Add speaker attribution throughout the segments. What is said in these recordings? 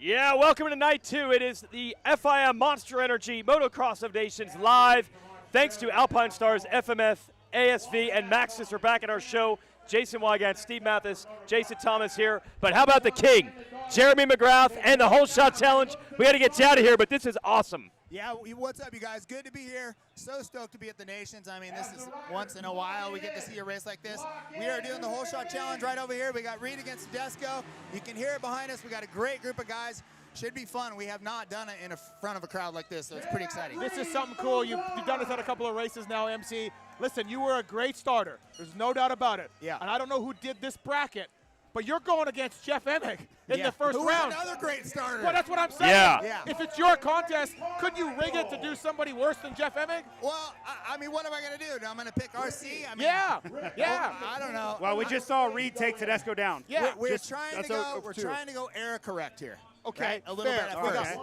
Speaker 1: Yeah, welcome to night 2. It is the FIM Monster Energy Motocross of Nations live. Thanks to Alpine Stars, FMF, ASV, and Maxxis for back at our show. Jason Weigandt, Steve Matthes, Jason Thomas here. But how about the king, Jeremy McGrath, and the holeshot challenge? We got to get you out of here, but this is awesome.
Speaker 2: Yeah, what's up, you guys? Good to be here. So stoked to be at the Nations. I mean, this is once in a while we get to see a race like this. We are doing the holeshot challenge right over here. We got Reed against Tedesco. You can hear it behind us. We got a great group of guys. Should be fun. We have not done it in front of a crowd like this, so it's pretty exciting.
Speaker 3: This is something cool. You've done this at a couple of races now, MC. Listen, you were a great starter. There's no doubt about it.
Speaker 2: Yeah.
Speaker 3: And I don't know who did this bracket, but you're going against Jeff Emig in the first round.
Speaker 2: Another great starter.
Speaker 3: Well, that's what I'm saying.
Speaker 1: Yeah.
Speaker 3: If it's your contest, couldn't you rig it to do somebody worse than Jeff Emig?
Speaker 2: Well, I mean, what am I going to do? I'm going to pick RC? I mean,
Speaker 3: Yeah.
Speaker 2: well, I don't know.
Speaker 4: Well, we just saw Reed take Tedesco down.
Speaker 3: Yeah.
Speaker 2: We're trying to go error correct here.
Speaker 3: Okay,
Speaker 2: right? A little
Speaker 3: fair.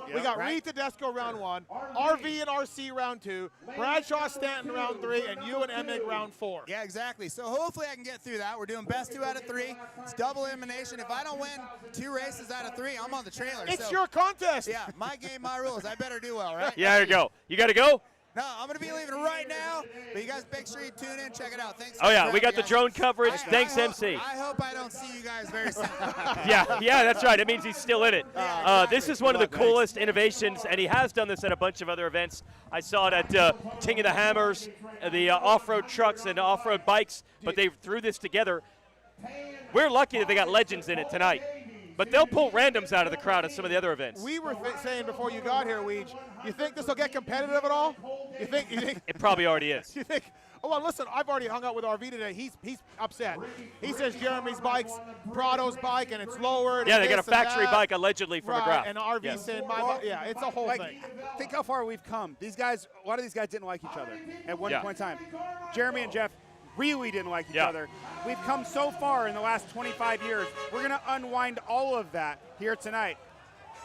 Speaker 2: bit.
Speaker 3: We got Reed Tedesco round 1, RV and RC round 2, Bradshaw Stanton round 3, and you and Emig round 4.
Speaker 2: Yeah, exactly. So hopefully I can get through that. We're doing best 2 out of 3. It's double elimination. If I don't win 2 races out of 3, I'm on the trailer.
Speaker 3: It's your contest.
Speaker 2: Yeah, my game, my rules. I better do well, right?
Speaker 1: Yeah, there you go. You got to go?
Speaker 2: No, I'm going to be leaving right now, but you guys make sure you tune in, check it out. Thanks.
Speaker 1: Oh, yeah, we got the drone coverage. Thanks,
Speaker 2: I
Speaker 1: MC.
Speaker 2: hope I don't see you guys very soon.
Speaker 1: Yeah, that's right. It means he's still in it. This is one of the coolest innovations, and he has done this at a bunch of other events. I saw it at King of the Hammers, the off-road trucks and off-road bikes, but they threw this together. We're lucky that they got legends in it tonight. But they'll pull randoms out of the crowd at some of the other events.
Speaker 3: We were saying before you got here, Weege, you think this will get competitive at all? You think?
Speaker 1: It probably already is.
Speaker 3: You think? Oh, well, listen, I've already hung out with RV today. He's upset. He says Jeremy's bike's Prado's bike, and it's lowered.
Speaker 1: Yeah, they got a
Speaker 3: and
Speaker 1: factory
Speaker 3: that.
Speaker 1: bike allegedly from McGrath.
Speaker 3: And RV saying yeah, it's a whole thing.
Speaker 4: Think how far we've come. These guys, a lot of these guys didn't like each other at one point in time. Jeremy and Jeff really didn't like each other. We've come so far in the last 25 years. We're going to unwind all of that here tonight.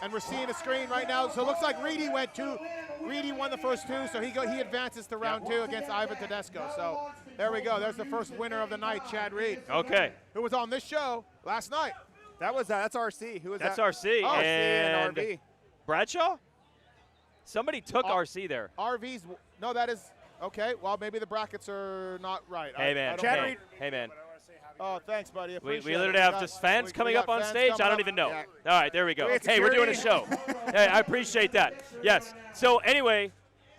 Speaker 3: And we're seeing a screen right now. So it looks like Reedy won the first 2, so he advances to round 2 against Ivan Tedesco. So there we go. There's the first winner of the night, Chad Reed.
Speaker 1: Okay.
Speaker 3: Who was on this show last night.
Speaker 4: That's RC. Who was
Speaker 1: That's
Speaker 4: that?
Speaker 1: RC.
Speaker 4: RC
Speaker 1: and
Speaker 4: RV.
Speaker 1: Bradshaw? Somebody took RC there.
Speaker 3: RV's, no, that is, okay. Well, maybe the brackets are not right.
Speaker 1: Hey, man. Hey, man.
Speaker 3: Oh, thanks, buddy.
Speaker 1: We
Speaker 3: Appreciate
Speaker 1: literally
Speaker 3: it.
Speaker 1: have just fans coming up on stage. I don't even know.
Speaker 3: Yeah.
Speaker 1: All right, there we go. Hey, we're doing a show. Hey, I appreciate that. Yes. So anyway,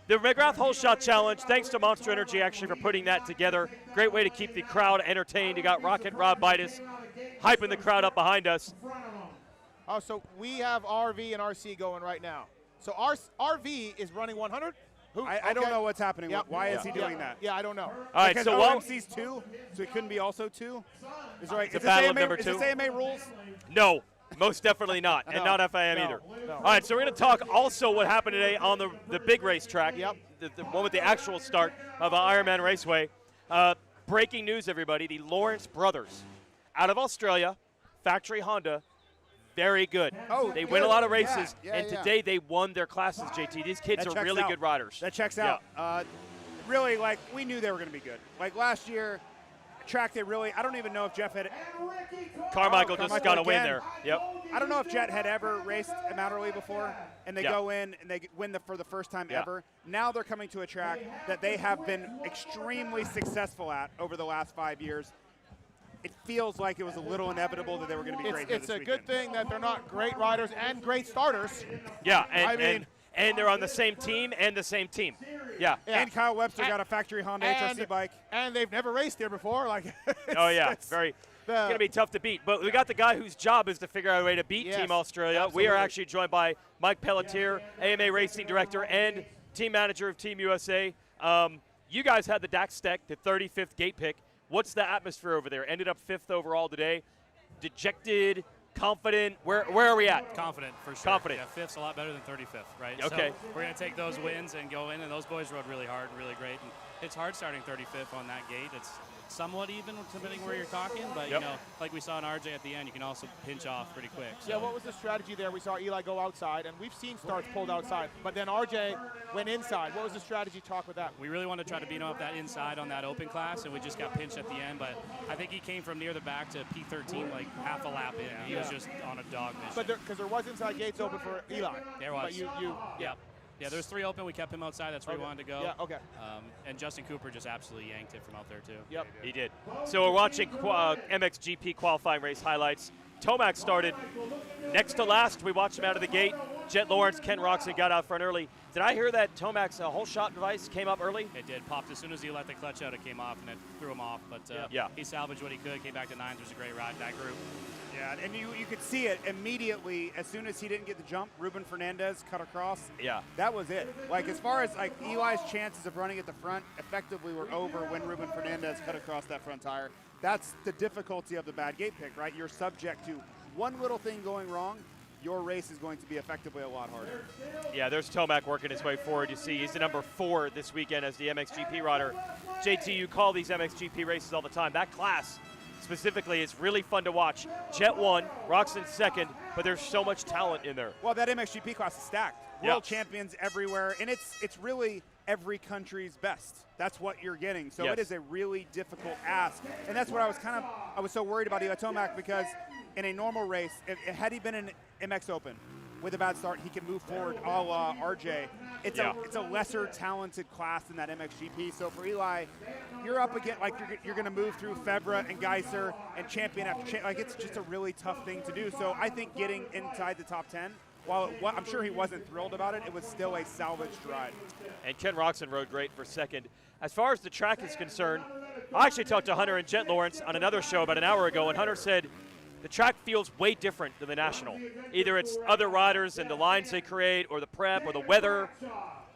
Speaker 1: the McGrath holeshot challenge. Thanks to Monster Energy actually for putting that together. Great way to keep the crowd entertained. You got Rocket Rob Bitus hyping the crowd up behind us.
Speaker 3: Oh, so we have RV and RC going right now. So RV is running 100.
Speaker 4: I don't know what's happening.
Speaker 3: Yep.
Speaker 4: Why is he doing that?
Speaker 3: Yeah, I don't know.
Speaker 1: All right,
Speaker 4: because
Speaker 1: so while
Speaker 4: OMC's 2, so he couldn't be also 2? Is right?
Speaker 1: It's a battle of number 2.
Speaker 4: Is this AMA rules?
Speaker 1: No, most definitely not, and not FIM either.
Speaker 3: No.
Speaker 1: All right, so we're going to talk also what happened today on the big racetrack.
Speaker 3: Yep.
Speaker 1: The one with the actual start of Ironman Raceway. Breaking news, everybody. The Lawrence brothers out of Australia, factory Honda, very good.
Speaker 4: Oh,
Speaker 1: they win a lot of races,
Speaker 4: and
Speaker 1: today they won their classes, JT. These kids are really good riders.
Speaker 4: That checks out. Really, like, we knew they were going to be good. Like, last year, track they really, I don't even know if Jeff had.
Speaker 1: Carmichael just got a win there. Yep.
Speaker 4: I don't know if Jet had ever raced a Mountain Relay before, and they go in and they win for the first time ever. Now they're coming to a track that they have been extremely successful at over the last 5 years. It feels like it was a little inevitable that they were going to be great.
Speaker 3: It's a good thing that they're not great riders and great starters.
Speaker 1: Yeah, and they're on the same team and the same team. Yeah.
Speaker 4: And Kyle Webster got a factory Honda HRC bike.
Speaker 3: And they've never raced here before. Like.
Speaker 1: Oh yeah, it's going to be tough to beat. But we got the guy whose job is to figure out a way to beat Team Australia.
Speaker 3: Absolutely.
Speaker 1: We are actually joined by Mike Pelletier, AMA Racing Director and Team Manager of Team USA. You guys had the Dax Tech, the 35th gate pick. What's the atmosphere over there? Ended up 5th overall today. Dejected, confident. Where are we at?
Speaker 5: Confident, for sure.
Speaker 1: Confident.
Speaker 5: Yeah, 5th's a lot better than 35th, right?
Speaker 1: Okay.
Speaker 5: So we're going to take those wins and go in, and those boys rode really hard and really great. And It's hard starting 35th on that gate. It's somewhat even depending where you're talking, but
Speaker 1: Yep.
Speaker 5: you know, like we saw in RJ at the end, you can also pinch off pretty quick. So.
Speaker 3: Yeah, what was the strategy there? We saw Eli go outside, and we've seen starts pulled outside, but then RJ went inside. What was the strategy talk with that?
Speaker 5: We really wanted to try to beat him up that inside on that open class, and we just got pinched at the end. But I think he came from near the back to P13 like half a lap in. He was just on a dog mission.
Speaker 3: But because there was inside gates open for Eli.
Speaker 5: There was.
Speaker 3: But
Speaker 5: Yeah, there's 3 open. We kept him outside. That's where we wanted to go.
Speaker 3: Yeah, okay.
Speaker 5: And Justin Cooper just absolutely yanked it from out there, too.
Speaker 3: Yep.
Speaker 1: He did. So we're watching MXGP qualifying race highlights. Tomac started next to last. We watched him out of the gate. Jet Lawrence, Ken Roczen got out front early. Did I hear that Tomac's whole shot device came up early?
Speaker 5: It did. Popped as soon as he let the clutch out, it came off, and it threw him off. But he salvaged what he could, came back to 9s. It was a great ride, that group.
Speaker 4: Yeah, and you could see it immediately as soon as he didn't get the jump. Ruben Fernandez cut across.
Speaker 1: Yeah.
Speaker 4: That was it. Like, as far as like Eli's chances of running at the front effectively were over when Ruben Fernandez cut across that front tire. That's the difficulty of the bad gate pick, right? You're subject to one little thing going wrong. Your race is going to be effectively a lot harder.
Speaker 1: Yeah, there's Tomac working his way forward. You see, he's the number 4 this weekend as the MXGP rider. JT, you call these MXGP races all the time. That class specifically is really fun to watch. Jet 1, Roczen 2nd, but there's so much talent in there.
Speaker 4: Well, that MXGP class is stacked. World champions everywhere, and it's really every country's best. That's what you're getting. So it is a really difficult ask, and that's what I was so worried about Eli Tomac, because in a normal race, had he been in MX Open with a bad start, he can move forward a la RJ. It's a lesser talented class than that MXGP. So for Eli, you're up against, like, you're going to move through Febvre and Geiser and champion after champion. Like, it's just a really tough thing to do. So I think getting inside the top 10, while I'm sure he wasn't thrilled about it, it was still a salvaged ride.
Speaker 1: And Ken Roczen rode great for 2nd. As far as the track is concerned, I actually talked to Hunter and Jet Lawrence on another show about an hour ago, and Hunter said the track feels way different than the National. Either it's other riders and the lines they create, or the prep, or the weather.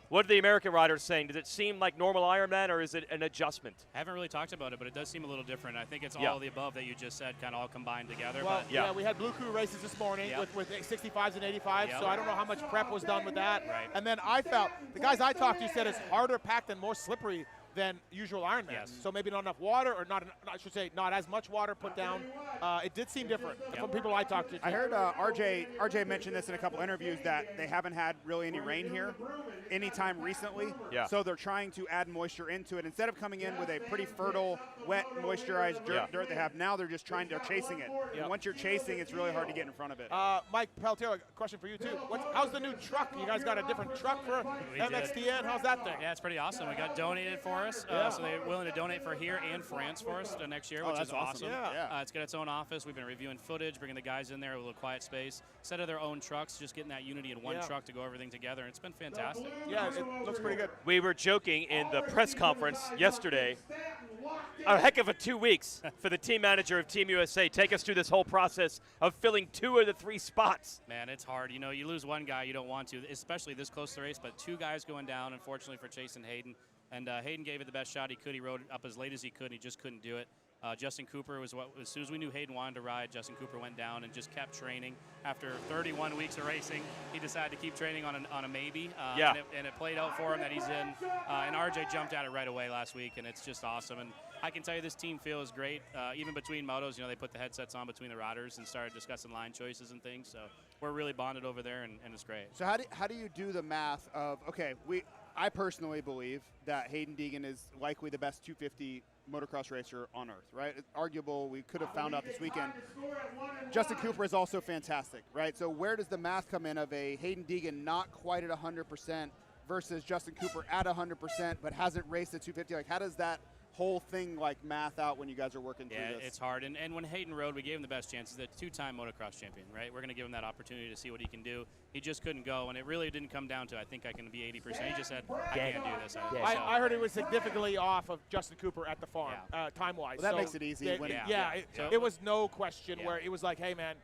Speaker 1: What are the American riders saying? Does it seem like normal Ironman, or is it an adjustment?
Speaker 5: I haven't really talked about it, but it does seem a little different. I think it's all of the above that you just said, kind of all combined together.
Speaker 3: Well,
Speaker 5: but
Speaker 3: we had Blue Crew races this morning with 65s and 85s, so I don't know how much prep was done with that.
Speaker 5: Right.
Speaker 3: And then I felt, the guys I talked to said it's harder packed and more slippery than usual Ironman.
Speaker 5: Yes.
Speaker 3: So maybe not enough water, or I should say not as much water put down. It did seem different from people I talked to.
Speaker 4: I heard RJ mention this in a couple interviews, that they haven't had really any rain here anytime recently.
Speaker 1: Yeah.
Speaker 4: So they're trying to add moisture into it. Instead of coming in with a pretty fertile, wet, moisturized dirt they have now, they're chasing it. And once you're chasing, it's really hard to get in front of it.
Speaker 3: Mike Peltier, a question for you too. How's the new truck? You guys got a different truck for MXDN? How's that thing?
Speaker 5: Yeah, it's pretty awesome. We got donated for us, so they're willing to donate for here and France for us next year, which is awesome. It's got its own office. We've been reviewing footage, bringing the guys in there, a little quiet space. Instead of their own trucks, just getting that unity in one truck to go everything together, and it's been fantastic.
Speaker 3: Yeah, it looks pretty good.
Speaker 1: We were joking in the press conference yesterday. A heck of a 2 weeks for the team manager of Team USA. Take us through this whole process of filling 2 of the 3 spots.
Speaker 5: Man, it's hard. You know, you lose one guy, you don't want to, especially this close to the race, but 2 guys going down, unfortunately, for Chase and Hayden. And Hayden gave it the best shot he could. He rode up as late as he could, and he just couldn't do it. Justin Cooper as soon as we knew Hayden wanted to ride, Justin Cooper went down and just kept training. After 31 weeks of racing, he decided to keep training on a maybe. And it played out for him that he's in. And RJ jumped at it right away last week, and it's just awesome. And I can tell you this team feels great. Even between motos, you know, they put the headsets on between the riders and started discussing line choices and things. So we're really bonded over there, and it's great.
Speaker 4: So how do you do the math of, okay, I personally believe that Hayden Deegan is likely the best 250 motocross racer on earth, right? It's arguable. We could have found out this weekend. Justin Cooper is also fantastic, right? So where does the math come in of a Hayden Deegan not quite at 100% versus Justin Cooper at 100% but hasn't raced at 250? Like, how does that whole thing like math out when you guys are working through this?
Speaker 5: Yeah, it's hard. And when Hayden rode, we gave him the best chance. He's a 2-time motocross champion, right? We're going to give him that opportunity to see what he can do. He just couldn't go, and it really didn't come down to, I think I can be 80%. He just said, I can't do this.
Speaker 3: I heard he was significantly off of Justin Cooper at the farm, time-wise.
Speaker 4: Well, that makes it easy.
Speaker 3: It was no question where it was like, hey, man,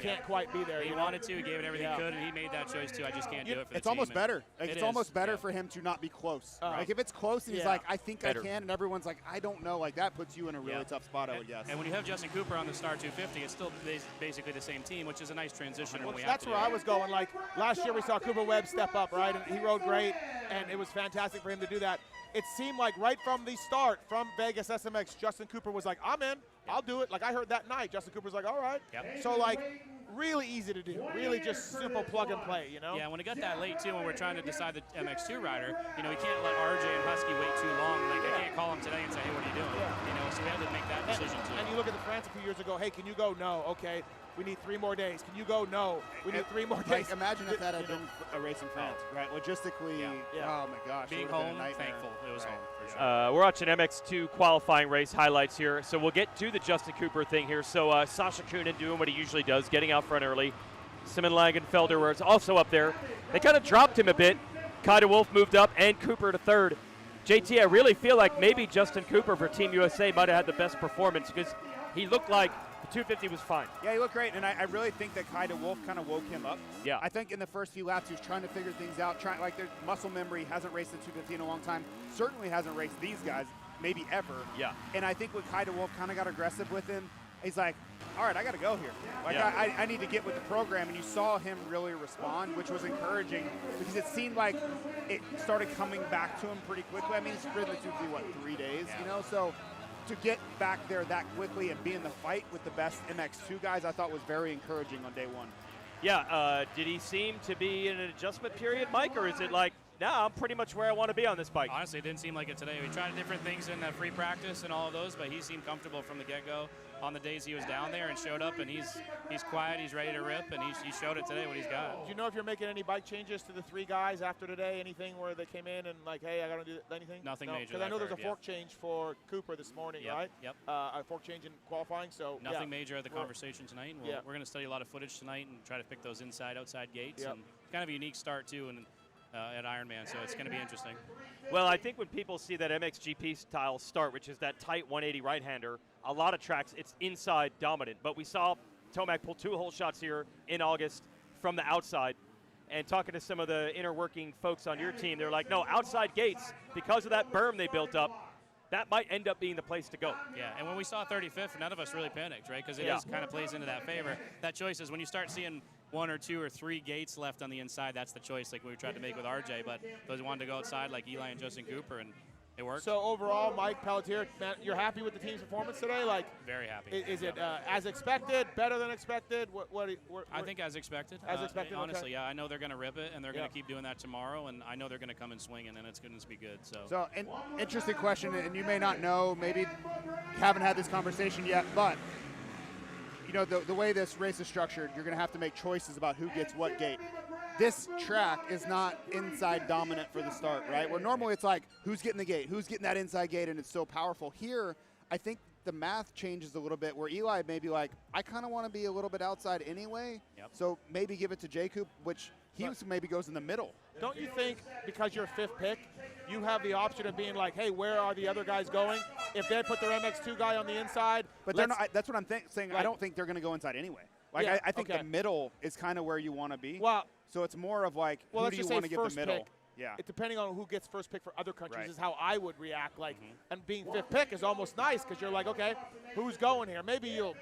Speaker 3: can't quite be there.
Speaker 5: He wanted to. He gave it everything he could, and he made that choice, too. I just can't do it for the
Speaker 4: It's
Speaker 5: team.
Speaker 4: almost better. Like, it's almost better
Speaker 5: yeah.
Speaker 4: for him to not be close. Like, if it's close and he's like, I think I can, and everyone's like, I don't know. Like, that puts you in a really tough spot, I would guess.
Speaker 5: And when you have Justin Cooper on the Star 250, it's still basically the same team, which is a nice transition. When we
Speaker 3: That's where I was going. Like, last year we saw Cooper Webb step up, right? And he rode great, and it was fantastic for him to do that. It seemed like right from the start, from Vegas SMX, Justin Cooper was like, I'm in. I'll do it. Like, I heard that night, Justin Cooper's like, all right.
Speaker 5: Yep.
Speaker 3: So, like, really easy to do. Really just simple plug and play, you know?
Speaker 5: Yeah, when it got that late, too, when we're trying to decide the MX2 rider, you know, we can't let RJ and Husky wait too long. Like, I can't call him today and say, hey, what are you doing? You know, so we had to make that decision, too.
Speaker 3: And you look at the France a few years ago, hey, can you go? No. Okay. We need 3 more days. Can you go? No. We need 3 more days.
Speaker 4: Like, imagine if that had been a race in France, right? Logistically, oh my gosh.
Speaker 5: Being home, thankful it was home, for sure.
Speaker 1: We're watching MX2 qualifying race highlights here. So we'll get to the Justin Cooper thing here. So Sasha Kunin doing what he usually does, getting out front early. Simon Langenfelder was also up there. They kind of dropped him a bit. Kaida Wolf moved up and Cooper to third. JT, I really feel like maybe Justin Cooper for Team USA might have had the best performance because he looked like the 250 was fine.
Speaker 4: Yeah, he looked great, and I really think that Kaida Wolf kind of woke him up.
Speaker 1: Yeah.
Speaker 4: I think in the first few laps he was trying to figure things out, like their muscle memory, hasn't raced the 250 in a long time, certainly hasn't raced these guys, maybe ever.
Speaker 1: Yeah.
Speaker 4: And I think when Kaida Wolf kind of got aggressive with him, he's like, all right, I got to go here. Like, I need to get with the program, and you saw him really respond, which was encouraging because it seemed like it started coming back to him pretty quickly. I mean, he's ridden the 250, 3 days, you know? So to get back there that quickly and be in the fight with the best MX2 guys, I thought was very encouraging on day one.
Speaker 1: Yeah, did he seem to be in an adjustment period, Mike, or is it like, nah, I'm pretty much where I want to be on this bike?
Speaker 5: Honestly, it didn't seem like it today. We tried different things in free practice and all of those, but he seemed comfortable from the get-go on the days he was down there and showed up, and he's quiet, he's ready to rip, and he showed it today what he's got.
Speaker 3: Do you know if you're making any bike changes to the 3 guys after today? Anything where they came in and like, hey, I got to do anything?
Speaker 5: Nothing major.
Speaker 3: Because I know there's a fork change for Cooper this morning, right?
Speaker 5: Yep.
Speaker 3: A fork change in qualifying, so
Speaker 5: nothing major at the conversation tonight. And we're going to study a lot of footage tonight and try to pick those inside-outside gates. And kind of a unique start too, and at Ironman, so it's going to be interesting.
Speaker 1: Well, I think when people see that MXGP style start, which is that tight 180 right-hander, a lot of tracks, it's inside dominant. But we saw Tomac pull 2 hole shots here in August from the outside. And talking to some of the inner working folks on your team, they're like, no, outside gates, because of that berm they built up, that might end up being the place to go.
Speaker 5: Yeah, and when we saw 35th, none of us really panicked, right? Because it kind of plays into that favor. That choice is when you start seeing 1 or 2 or 3 gates left on the inside, that's the choice like we tried to make with RJ, but those wanted to go outside like Eli and Justin Cooper, and it worked.
Speaker 3: So overall, Mike Pelletier, man, you're happy with the team's performance today? Like,
Speaker 5: very happy.
Speaker 3: Is it as expected, better than expected?
Speaker 5: I think as expected.
Speaker 3: As expected,
Speaker 5: honestly,
Speaker 3: okay.
Speaker 5: I know they're going to rip it, and they're going to keep doing that tomorrow, and I know they're going to come in swinging, and it's going to be good.
Speaker 4: So an interesting question, and you may not know, maybe you haven't had this conversation yet, but you know, the way this race is structured, you're going to have to make choices about who gets what gate. This track is not inside dominant for the start, right? Where normally it's like, who's getting the gate, who's getting that inside gate, and it's so powerful. Here, I think the math changes a little bit, where Eli may be like, I kind of want to be a little bit outside anyway, so maybe give it to Jacob, which he maybe goes in the middle.
Speaker 3: Don't you think because you're 5th pick, you have the option of being like, hey, where are the other guys going? If they put their MX2 guy on the inside.
Speaker 4: But they're not, that's what I'm saying. Like, I don't think they're going to go inside anyway. Like, I think the middle is kind of where you want to be.
Speaker 3: Well,
Speaker 4: so it's more of like, who do you want to give the middle?
Speaker 3: Pick, depending on who gets first pick for other countries is how I would react. Like, and being 5th pick is almost nice because you're like, okay, who's going here? Maybe you'll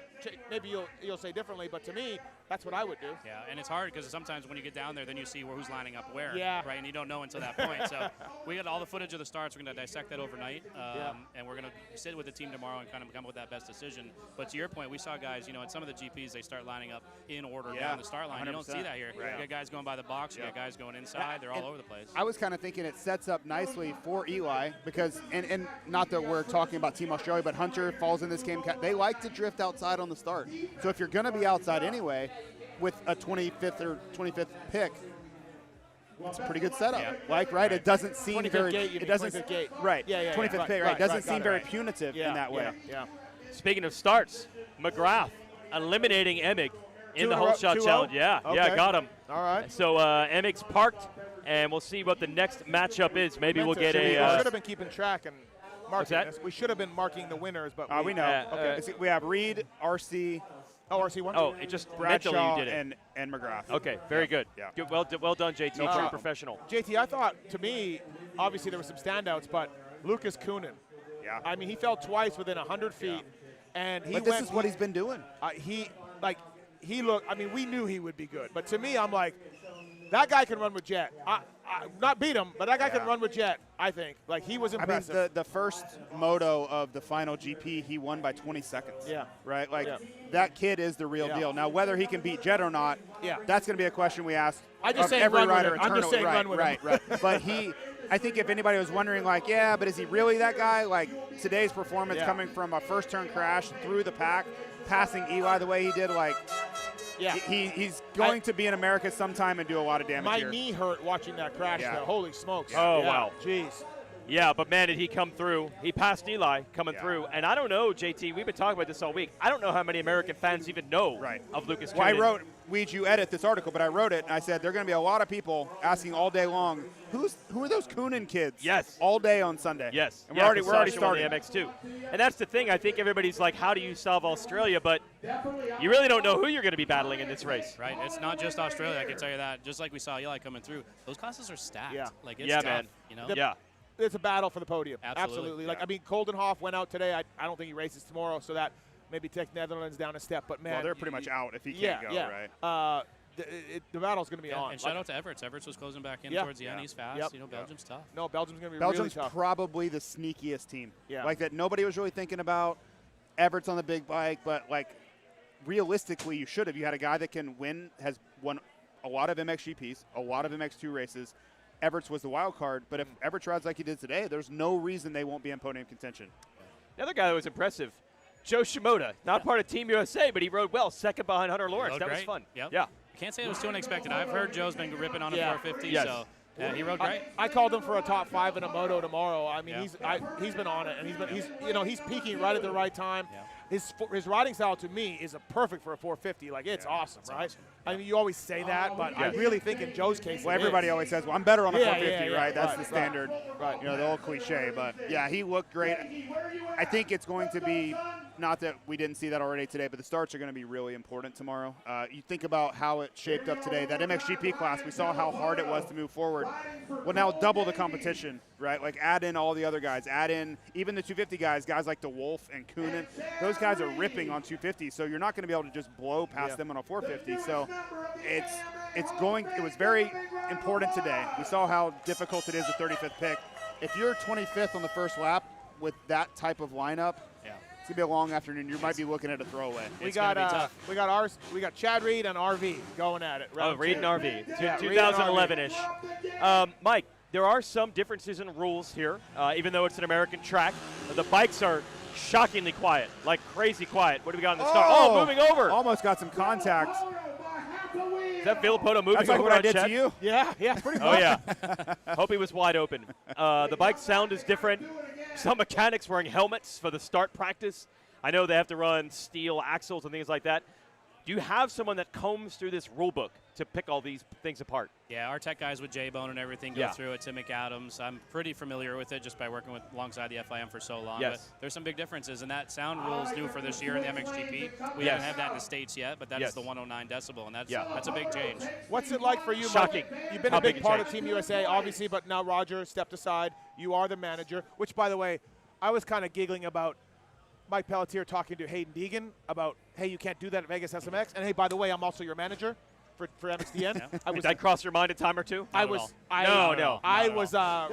Speaker 3: say differently, but to me, that's what I would do.
Speaker 5: Yeah, and it's hard because sometimes when you get down there, then you see who's lining up where, right? And you don't know until that point. So we got all the footage of the starts. We're going to dissect that overnight, and we're going to sit with the team tomorrow and kind of come up with that best decision. But to your point, we saw guys, you know, in some of the GPs, they start lining up in order down the start line. 100%. You don't see that here. You got guys going by the box. You got guys going inside. They're all over the place.
Speaker 4: I was kind of thinking it sets up nicely for Eli because, and not that we're talking about Team Australia, but Hunter falls in this game. They like to drift outside on the start. So if you're going to be outside anyway, with a 25th pick, it's a pretty good setup. Right? It doesn't seem very. It doesn't.
Speaker 3: Gate.
Speaker 4: Right. 25th pick. Right. It doesn't seem very punitive in that way.
Speaker 3: Yeah.
Speaker 1: Speaking of starts, McGrath eliminating Emig in the whole shot challenge. Got him.
Speaker 3: All right.
Speaker 1: So Emig's parked, and we'll see what the next matchup is. Maybe we'll get
Speaker 3: we should have been keeping track and marking this. We should have been marking the winners, but
Speaker 4: we know. Okay. We have Reed, RC.
Speaker 3: Oh, RC1?
Speaker 1: Oh, it just
Speaker 4: Bradshaw
Speaker 1: mentally you did it.
Speaker 4: And McGrath.
Speaker 1: Okay, very good.
Speaker 4: Yeah.
Speaker 1: Good. Well done, JT. True professional.
Speaker 3: JT, I thought, to me, obviously there were some standouts, but Lucas Kunin,
Speaker 4: Yeah.
Speaker 3: I mean, he fell twice within 100 feet, and he
Speaker 4: But this is what he's been doing.
Speaker 3: He looked. I mean, we knew he would be good, but to me, I'm like, that guy can run with Jet. Not beat him, but that guy can run with Jet. I think. Like, he was impressive.
Speaker 4: I mean, the first moto of the final GP, he won by 20 seconds.
Speaker 3: Yeah.
Speaker 4: Right. Like that kid is the real deal. Now, whether he can beat Jet or not, that's going to be a question we ask.
Speaker 3: I just say
Speaker 4: every
Speaker 3: run
Speaker 4: rider.
Speaker 3: with him. I'm just saying run with him.
Speaker 4: Right. But I think if anybody was wondering, like, but is he really that guy? Like today's performance coming from a first turn crash through the pack, passing Eli the way he did, like. Yeah, he's going to be in America sometime and do a lot of damage.
Speaker 3: My knee hurt watching that crash. Though. Holy smokes!
Speaker 1: Oh wow,
Speaker 3: jeez.
Speaker 1: Yeah, but man, did he come through? He passed Eli coming through, and I don't know, JT. We've been talking about this all week. I don't know how many American fans even know of Lucas.
Speaker 4: Well, I wrote, Weege, you edit this article, but I wrote it and I said there are going to be a lot of people asking all day long, who are those Coonan kids?
Speaker 1: Yes.
Speaker 4: All day on Sunday.
Speaker 1: Yes.
Speaker 4: And we're already starting.
Speaker 1: The MX2. And that's the thing. I think everybody's like, how do you solve Australia? But you really don't know who you're going to be battling in this race.
Speaker 5: Right. It's not just Australia. I can tell you that. Just like we saw Eli coming through, those classes are stacked.
Speaker 3: Yeah.
Speaker 5: Like it's tough,
Speaker 1: man.
Speaker 5: You know?
Speaker 1: Yeah.
Speaker 3: It's a battle for the podium.
Speaker 5: Absolutely.
Speaker 3: Like, I mean, Koldenhoff went out today. I don't think he races tomorrow, so that maybe takes Netherlands down a step. But, man.
Speaker 4: Well, they're pretty much out if he can't go,
Speaker 3: right? The battle's going to be on.
Speaker 5: And shout out to Everts. Everts was closing back in towards the end. He's fast. You know, Belgium's tough.
Speaker 3: No, Belgium's going to be
Speaker 4: Belgium's
Speaker 3: really tough.
Speaker 4: probably the sneakiest team.
Speaker 3: Yeah.
Speaker 4: Like that nobody was really thinking about. Everts on the big bike, but like realistically, you should have. You had a guy that can win, has won a lot of MXGPs, a lot of MX2 races. Everts was the wild card, but if Everts rides like he did today, there's no reason they won't be in podium contention.
Speaker 1: The other guy that was impressive, Joe Shimoda, not part of Team USA, but he rode well, second behind Hunter Lawrence. That was fun.
Speaker 5: Yep.
Speaker 1: Yeah.
Speaker 5: I can't say it was too unexpected. I've heard Joe's been ripping on a 450,
Speaker 1: Yes.
Speaker 5: so he rode great.
Speaker 3: I called him for a top 5 in a moto tomorrow. I mean, he's been on it, and he's peaking right at the right time.
Speaker 5: Yeah.
Speaker 3: His riding style to me is perfect for a 450. Like it's awesome, right? Awesome. I mean, you always say that, but I really think in Joe's case,
Speaker 4: well, everybody always says, "Well, I'm better on a 450," right? That's the standard,
Speaker 3: right?
Speaker 4: You know, the old cliche. But yeah, he looked great. I think it's going to be. Not that we didn't see that already today, but the starts are going to be really important tomorrow. You think about how it shaped up today. That MXGP class, we saw how hard it was to move forward. Well, now double the competition, right? Like add in all the other guys. Add in even the 250 guys like DeWolf and Coonan. Those guys are ripping on 250, so you're not going to be able to just blow past them on a 450. So it was very important today. We saw how difficult it is, the 35th pick. If you're 25th on the first lap with that type of lineup, it's gonna be a long afternoon. You might be looking at a throwaway.
Speaker 3: We got Chad Reed and RV going at it.
Speaker 1: Reed and RV, 2011-ish. Mike, there are some differences in rules here, even though it's an American track. The bikes are shockingly quiet, like crazy quiet. What do we got in the start? Oh, moving over.
Speaker 4: Almost got some contact.
Speaker 1: Is that Villopoto moving
Speaker 4: That's like
Speaker 1: over
Speaker 4: what I
Speaker 1: on
Speaker 4: did
Speaker 1: Chad?
Speaker 4: to you.
Speaker 3: Yeah, pretty much.
Speaker 1: Oh, yeah. Hope he was wide open. The bike sound is different. Some mechanics wearing helmets for the start practice. I know they have to run steel axles and things like that. Do you have someone that combs through this rule book to pick all these things apart?
Speaker 5: Yeah, our tech guys with J-Bone and everything go through it. Tim McAdams, I'm pretty familiar with it just by working alongside the FIM for so long.
Speaker 1: Yes.
Speaker 5: But there's some big differences, and that sound rule is new for this year in the MXGP. We haven't had that in the States yet, but that is the 109 decibel, and that's a big change.
Speaker 3: What's it like for you,
Speaker 1: Shocking.
Speaker 3: Mike? You've been a big part of Team USA, obviously, but now Roger stepped aside. You are the manager, which, by the way, I was kind of giggling about Mike Pelletier talking to Hayden Deegan about, hey, you can't do that at Vegas SMX. And, hey, by the way, I'm also your manager for MXDN.
Speaker 1: Did that cross your mind a time or two?
Speaker 3: I was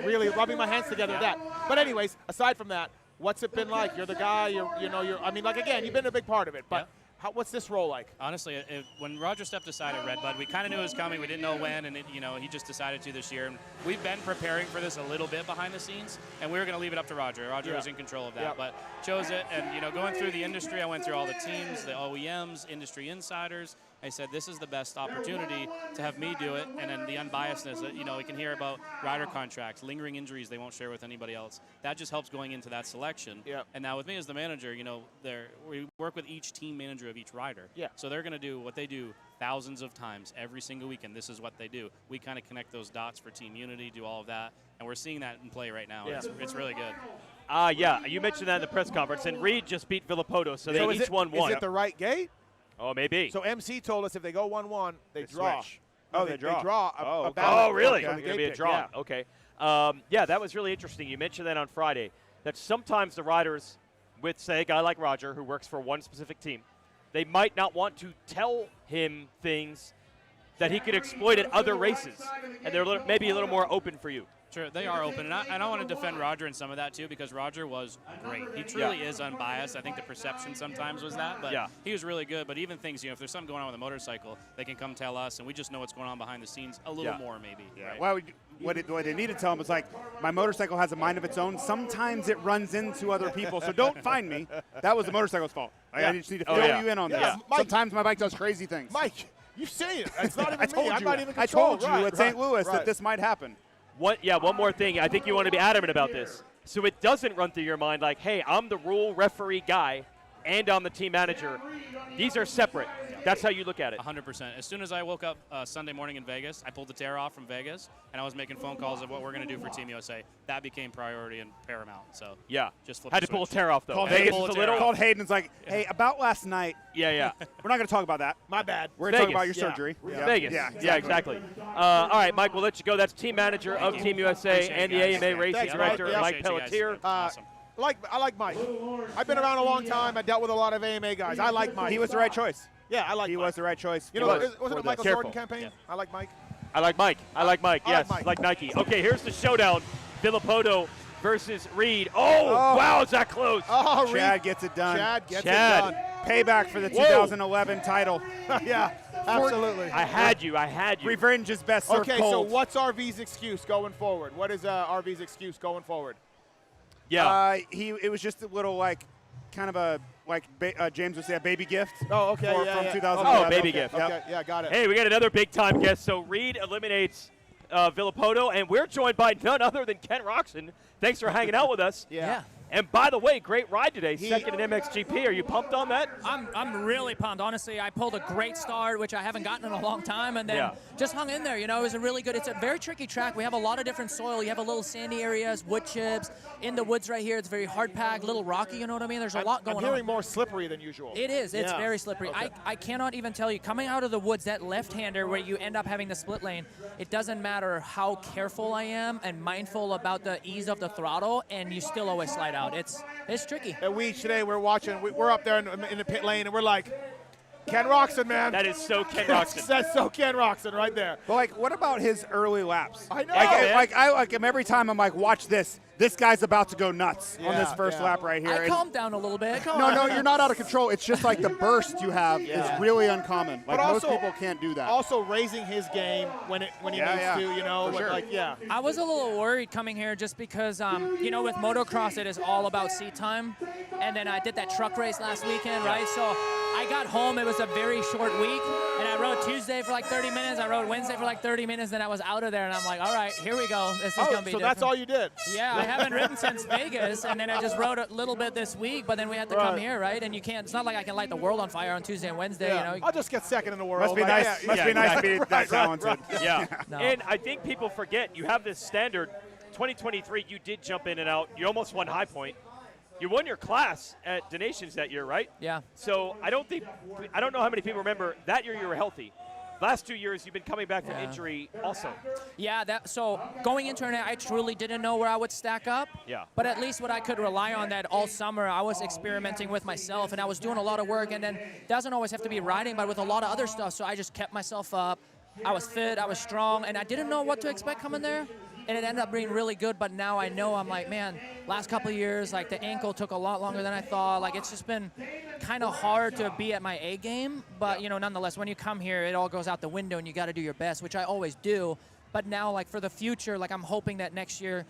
Speaker 3: really rubbing my hands together with that. But anyways, aside from that, what's it been like? You're the guy, again, you've been a big part of it. But what's this role like?
Speaker 5: Honestly, when Roger stepped aside at Redbud, we kind of knew it was coming. We didn't know when, and he just decided to this year. And we've been preparing for this a little bit behind the scenes, and we were going to leave it up to Roger. Roger was in control of that, but chose it. And going through the industry, I went through all the teams, the OEMs, industry insiders. I said, this is the best opportunity to have me do it, and then the unbiasedness. We can hear about rider contracts, lingering injuries they won't share with anybody else. That just helps going into that selection. And now with me as the manager, we work with each team manager of each rider. So they're going to do what they do thousands of times every single weekend. This is what they do. We kind of connect those dots for team unity, do all of that, and we're seeing that in play right now. It's really good.
Speaker 1: You mentioned that in the press conference, and Reed just beat Villopoto, so they each won one.
Speaker 3: Is it the right gate?
Speaker 1: Oh, maybe.
Speaker 3: So MC told us if they go 1-1, they draw.
Speaker 4: Switch. They draw.
Speaker 3: They draw a
Speaker 1: Oh, really?
Speaker 3: Okay.
Speaker 1: It's going to be a draw. Okay. That was really interesting. You mentioned that on Friday. that sometimes the riders with, say, a guy like Roger who works for one specific team, they might not want to tell him things that he could exploit at other races, and they're maybe a little more open for you.
Speaker 5: Sure, they are open, and I want to defend Roger in some of that too, because Roger was great. He truly is unbiased. I think the perception sometimes was that, but he was really good. But even things, if there's something going on with a motorcycle, they can come tell us, and we just know what's going on behind the scenes a little more, maybe.
Speaker 4: Yeah.
Speaker 5: Right?
Speaker 4: Well, what they need to tell him is like, my motorcycle has a mind of its own. Sometimes it runs into other people, so don't find me. That was the motorcycle's fault. I just need to fill you in on this.
Speaker 3: Mike,
Speaker 4: Sometimes my bike does crazy things.
Speaker 3: Mike, you say it. It's not even
Speaker 4: I told
Speaker 3: me. I'm
Speaker 4: you.
Speaker 3: not even
Speaker 4: I
Speaker 3: controlled.
Speaker 4: told you at St. Louis that this might happen.
Speaker 1: One more thing. I think you want to be adamant about this. So it doesn't run through your mind like, hey, I'm the rule referee guy and I'm the team manager. These are separate. That's how you look at it.
Speaker 5: 100%. As soon as I woke up Sunday morning in Vegas, I pulled the tear off from Vegas, and I was making phone calls of what we're going to do for Team USA. That became priority and paramount. So just
Speaker 1: had to pull a tear off though.
Speaker 4: Called Hayden's like, hey, about last night.
Speaker 1: Yeah.
Speaker 4: We're not going to talk about that.
Speaker 3: My bad.
Speaker 4: We're going to talk about your surgery.
Speaker 1: Vegas.
Speaker 4: Yeah,
Speaker 1: exactly. All right, Mike, we'll let you go. That's team manager of Team USA and the AMA racing director, Mike Pelletier.
Speaker 5: Awesome.
Speaker 3: I like Mike. I've been around a long time. I dealt with a lot of AMA guys. I like Mike.
Speaker 4: He was the right choice.
Speaker 3: Yeah, I like
Speaker 4: He
Speaker 3: Mike.
Speaker 4: was the right choice.
Speaker 3: You know, wasn't it Michael Jordan campaign?
Speaker 5: Yeah.
Speaker 3: I like Mike.
Speaker 1: I like Mike. Yes,
Speaker 3: Mike.
Speaker 1: like Nike. Okay, here's the showdown. Villopoto versus Reed. Oh, wow, is that close?
Speaker 3: Oh, Reed.
Speaker 4: Chad gets it done.
Speaker 3: Chad gets it done.
Speaker 4: Payback for the 2011 title.
Speaker 3: Yeah, absolutely.
Speaker 1: I had you.
Speaker 4: Revenge is best served
Speaker 3: Okay,
Speaker 4: cold.
Speaker 3: so what's RV's excuse going forward? What is RV's excuse going forward?
Speaker 1: Yeah.
Speaker 4: It was just a little kind of a James would say a baby gift.
Speaker 3: Oh, okay.
Speaker 4: From 2011.
Speaker 1: Oh, baby gift.
Speaker 3: Okay, yeah, got it.
Speaker 1: Hey, we got another big-time guest. So Reed eliminates Villopoto, and we're joined by none other than Ken Roczen. Thanks for hanging out with us.
Speaker 3: Yeah.
Speaker 1: And by the way, great ride today, second in MXGP. Are you pumped on that?
Speaker 6: I'm really pumped. Honestly, I pulled a great start, which I haven't gotten in a long time, and then just hung in there. It was a really good. It's a very tricky track. We have a lot of different soil. You have a little sandy areas, wood chips. In the woods right here, it's very hard packed, little rocky. You know what I mean? There's a lot going on.
Speaker 3: I'm hearing more slippery than usual.
Speaker 6: It is. It's very slippery.
Speaker 3: Okay.
Speaker 6: I cannot even tell you. Coming out of the woods, that left-hander where you end up having the split lane, it doesn't matter how careful I am and mindful about the ease of the throttle, and you still always slide out. It's tricky.
Speaker 3: And today we're watching. We're up there in the pit lane, and we're like, Ken Roczen, man.
Speaker 1: That is so Ken Roczen.
Speaker 3: That's so Ken Roczen right there.
Speaker 4: But what about his early laps?
Speaker 3: I know.
Speaker 4: I like him every time. I'm like, watch this. This guy's about to go nuts on this first lap right here.
Speaker 6: I calmed down a little bit.
Speaker 4: No, you're not out of control. It's just like the burst you have is really uncommon. Like
Speaker 3: But
Speaker 4: most
Speaker 3: also-
Speaker 4: people can't do that.
Speaker 3: Also raising his game when he needs to,
Speaker 4: For sure.
Speaker 6: I was a little worried coming here just because, with motocross, it is all about seat time. And then I did that truck race last weekend, right? So I got home. It was a very short week. And I rode Tuesday for like 30 minutes. I rode Wednesday for like 30 minutes. Then I was out of there. And I'm like, all right, here we go. This is going to be different.
Speaker 3: that's all you did.
Speaker 6: Yeah, I haven't ridden since Vegas. And then I just rode a little bit this week. But then we had to come here, right? And you can't. It's not like I can light the world on fire on Tuesday and Wednesday,
Speaker 3: I'll just get second in the world.
Speaker 4: Must be nice. Must be nice to be that talented.
Speaker 1: Yeah.
Speaker 6: No.
Speaker 1: And I think people forget you have this standard. 2023, you did jump in and out. You almost won High Point. You won your class at Donations that year, right?
Speaker 6: Yeah.
Speaker 1: So I don't know how many people remember that year you were healthy. Last 2 years, you've been coming back from injury also.
Speaker 6: Yeah, so going into it, I truly didn't know where I would stack up.
Speaker 1: Yeah.
Speaker 6: But at least what I could rely on that all summer, I was experimenting with myself, and I was doing a lot of work, and then it doesn't always have to be riding, but with a lot of other stuff, so I just kept myself up. I was fit, I was strong, and I didn't know what to expect coming there. And it ended up being really good, but now I know. I'm like, man, last couple of years, like the ankle took a lot longer than I thought. Like it's just been kind of hard to be at my A game, but nonetheless, when you come here, it all goes out the window and you got to do your best, which I always do. But now, like for the future, like I'm hoping that next year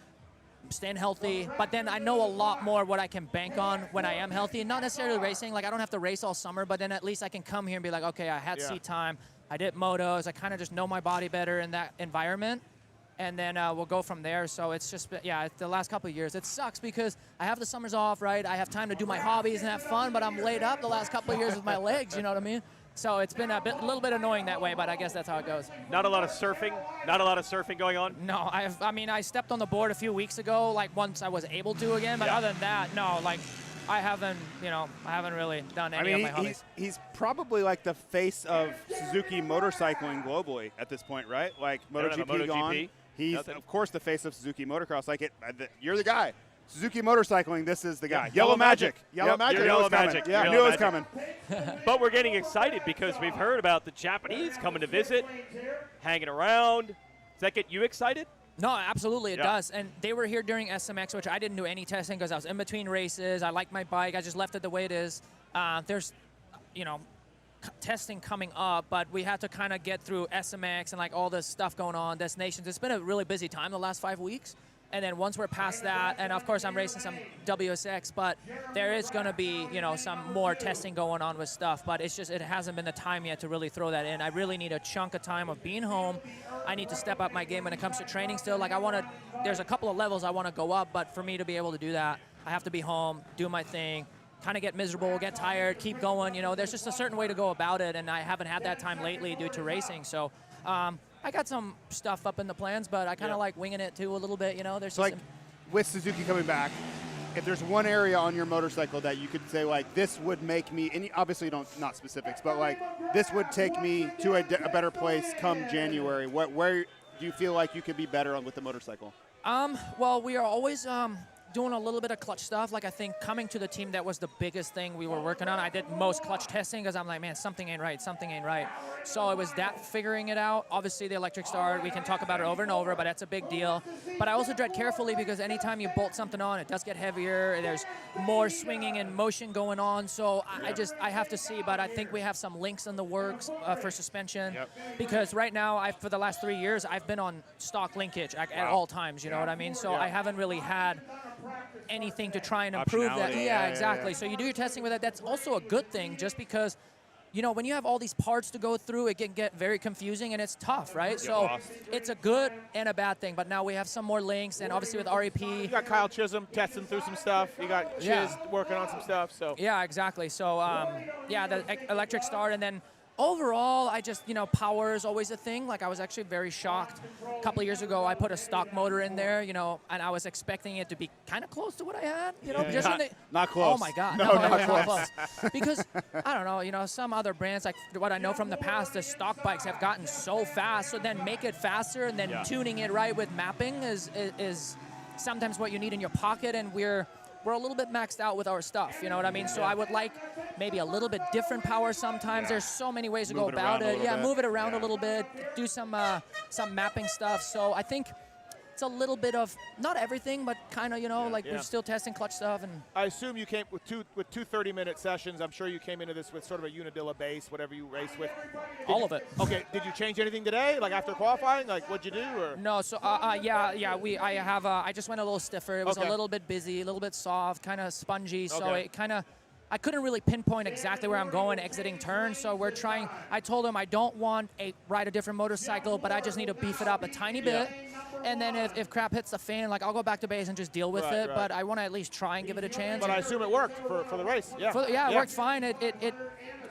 Speaker 6: I'm staying healthy, but then I know a lot more what I can bank on when I am healthy. Not necessarily racing, like I don't have to race all summer, but then at least I can come here and be like, okay, I had seat time, I did motos, I kind of just know my body better in that environment. And then we'll go from there. So it's just, the last couple of years. It sucks because I have the summers off, right? I have time to do my hobbies and have fun, but I'm laid up the last couple of years with my legs, you know what I mean? So it's been a little bit annoying that way, but I guess that's how it goes.
Speaker 1: Not a lot of surfing? Not a lot of surfing going on?
Speaker 6: No, I stepped on the board a few weeks ago, like once I was able to again, but other than that, no, like I haven't really done any of my hobbies.
Speaker 4: He's probably like the face of Suzuki motorcycling globally at this point, right? Like MotoGP gone. He's, of course, the face of Suzuki Motocross. Like, you're the guy. Suzuki Motorcycling, this is the guy. Yellow Magic.
Speaker 3: Yellow Magic.
Speaker 1: Yellow Magic.
Speaker 3: Yeah.
Speaker 4: I knew it was coming.
Speaker 1: But we're getting excited because we've heard about the Japanese coming to visit, hanging around. Does that get you excited?
Speaker 6: No, absolutely, it
Speaker 1: Yeah.
Speaker 6: does. And they were here during SMX, which I didn't do any testing because I was in between races. I like my bike. I just left it the way it is. There's, testing coming up, but we had to kind of get through SMX and like all this stuff going on, destinations. It's been a really busy time the last 5 weeks. And then once we're past that, and of course I'm racing some WSX, but there is going to be, some more testing going on with stuff. But it's just, it hasn't been the time yet to really throw that in. I really need a chunk of time of being home. I need to step up my game when it comes to training still. Like there's a couple of levels I want to go up, but for me to be able to do that, I have to be home, do my thing, kind of get miserable, get tired, keep going. There's just a certain way to go about it, and I haven't had that time lately due to racing. So I got some stuff up in the plans, but I kind of like winging it too a little bit. There's
Speaker 4: So,
Speaker 6: just
Speaker 4: with Suzuki coming back, if there's one area on your motorcycle that you could say, like, this would make me, and obviously not specifics, but, like, this would take me to a better place come January, where do you feel like you could be better on with the motorcycle?
Speaker 6: Well, we are always doing a little bit of clutch stuff. Like, I think coming to the team, that was the biggest thing we were working on. I did most clutch testing because I'm like, man, something ain't right. So it was that, figuring it out. Obviously, the electric start, we can talk about it over and over, but that's a big deal. But I also tread carefully because anytime you bolt something on, it does get heavier. There's more swinging and motion going on. So I have to see, but I think we have some links in the works for suspension.
Speaker 4: Yep.
Speaker 6: Because right now, for the last 3 years, I've been on stock linkage at all times, you know what I mean? So I haven't really had anything to try and improve that.
Speaker 4: Optionality,
Speaker 6: Yeah, exactly. So you do your testing with it. That's also a good thing, just because, when you have all these parts to go through, it can get very confusing and it's tough, right? So it's a good and a bad thing. But now we have some more links, and obviously with REP.
Speaker 3: You got Kyle Chisholm testing through some stuff. You got Chiz working on some stuff. So
Speaker 6: Yeah, exactly. So the electric start, and then overall, I just, power is always a thing. Like, I was actually very shocked. A couple of years ago, I put a stock motor in there, and I was expecting it to be kind of close to what I had, just
Speaker 4: Not close.
Speaker 6: Oh my God.
Speaker 4: No, not
Speaker 6: not
Speaker 4: close.
Speaker 6: Because, I don't know, some other brands, like what I know from the past, the stock bikes have gotten so fast, so then make it faster, and then tuning it right with mapping is sometimes what you need in your pocket, and we're a little bit maxed out with our stuff, you know what I mean? So I would like maybe a little bit different power sometimes. There's so many ways to go about it. Yeah, move it around a little bit, do some mapping stuff. So I think it's a little bit of, not everything, but kind of, we're still testing clutch stuff. And
Speaker 3: I assume you came with two 30-minute sessions. I'm sure you came into this with sort of a Unadilla base, whatever you race with.
Speaker 6: all of it.
Speaker 3: Okay, did you change anything today, like after qualifying? Like, what'd you do? Or?
Speaker 6: No, so I just went a little stiffer. It was a little bit busy, a little bit soft, kind of spongy. So it kind of, I couldn't really pinpoint exactly where I'm going exiting turns. So we're trying. I told him I don't want ride a different motorcycle, but I just need to beef it up a tiny bit. And then if crap hits the fan, like, I'll go back to base and just deal with it. Right. But I want to at least try and give it a chance.
Speaker 3: But I assume it worked for the race. Yeah.
Speaker 6: It worked fine. It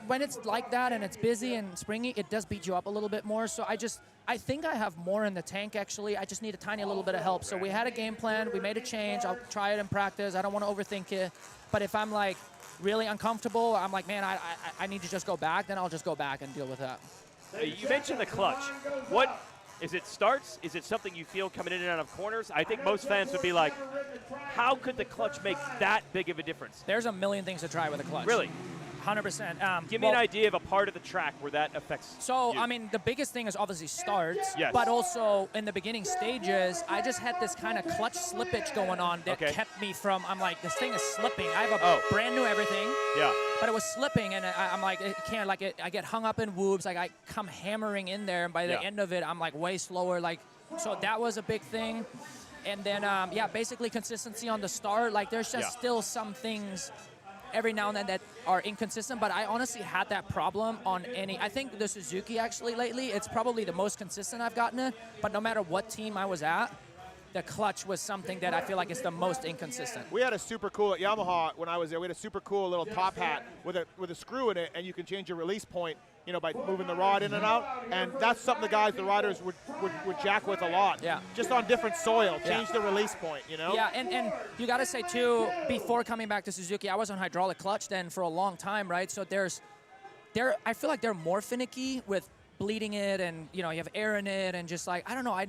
Speaker 6: when it's like that and it's busy and springy, it does beat you up a little bit more. So I think I have more in the tank, actually. I just need a tiny little bit of help. So we had a game plan. We made a change. I'll try it in practice. I don't want to overthink it. But if I'm, like, really uncomfortable, I'm like, man, I need to just go back, then I'll just go back and deal with that.
Speaker 1: You mentioned the clutch. What is it? Starts? Is it something you feel coming in and out of corners? I think most fans would be like, how could the clutch make that big of a difference?
Speaker 6: There's a million things to try with a clutch.
Speaker 1: Really?
Speaker 6: 100%.
Speaker 1: Give me an idea of a part of the track where that affects you.
Speaker 6: I mean, the biggest thing is obviously starts,
Speaker 1: yes.
Speaker 6: But also in the beginning stages, I just had this kind of clutch slippage going on that kept me from, I'm like, this thing is slipping. I have a brand new everything, but it was slipping, and I'm like, it can't, like, I get hung up in whoops, like, I come hammering in there, and by the end of it, I'm like way slower, like, so that was a big thing. And then, basically consistency on the start, like, there's just still some things every now and then that are inconsistent, but I honestly had that problem on I think the Suzuki actually lately, it's probably the most consistent I've gotten it, but no matter what team I was at, the clutch was something that I feel like is the most inconsistent.
Speaker 3: We had a super cool, at Yamaha when I was there, we had a super cool little top hat with a screw in it, and you can change your release point, by moving the rod in and out, and that's something the riders would jack with a lot. Yeah. Just on different soil, change the release point,
Speaker 6: Yeah, and you got to say, too, before coming back to Suzuki, I was on hydraulic clutch then for a long time, right? So I feel like they're more finicky with bleeding it, and, you have air in it, and just like, I don't know, I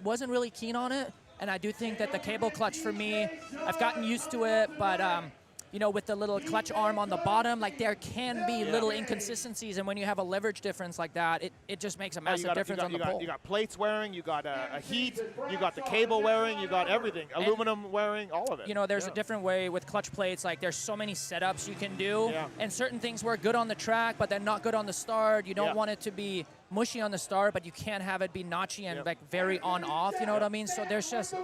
Speaker 6: wasn't really keen on it. And I do think that the cable clutch for me, I've gotten used to it, but you know, with the little clutch arm on the bottom, like there can be little inconsistencies, and when you have a leverage difference like that, it just makes a massive difference on the pole.
Speaker 3: You got plates wearing, you got a heat, you got the cable wearing, you got everything, aluminum wearing, all of it.
Speaker 6: You know, there's a different way with clutch plates. Like there's so many setups you can do, and certain things work good on the track, but they're not good on the start. You don't want it to be mushy on the start, but you can't have it be notchy and like very on-off. You know what I mean? So there's just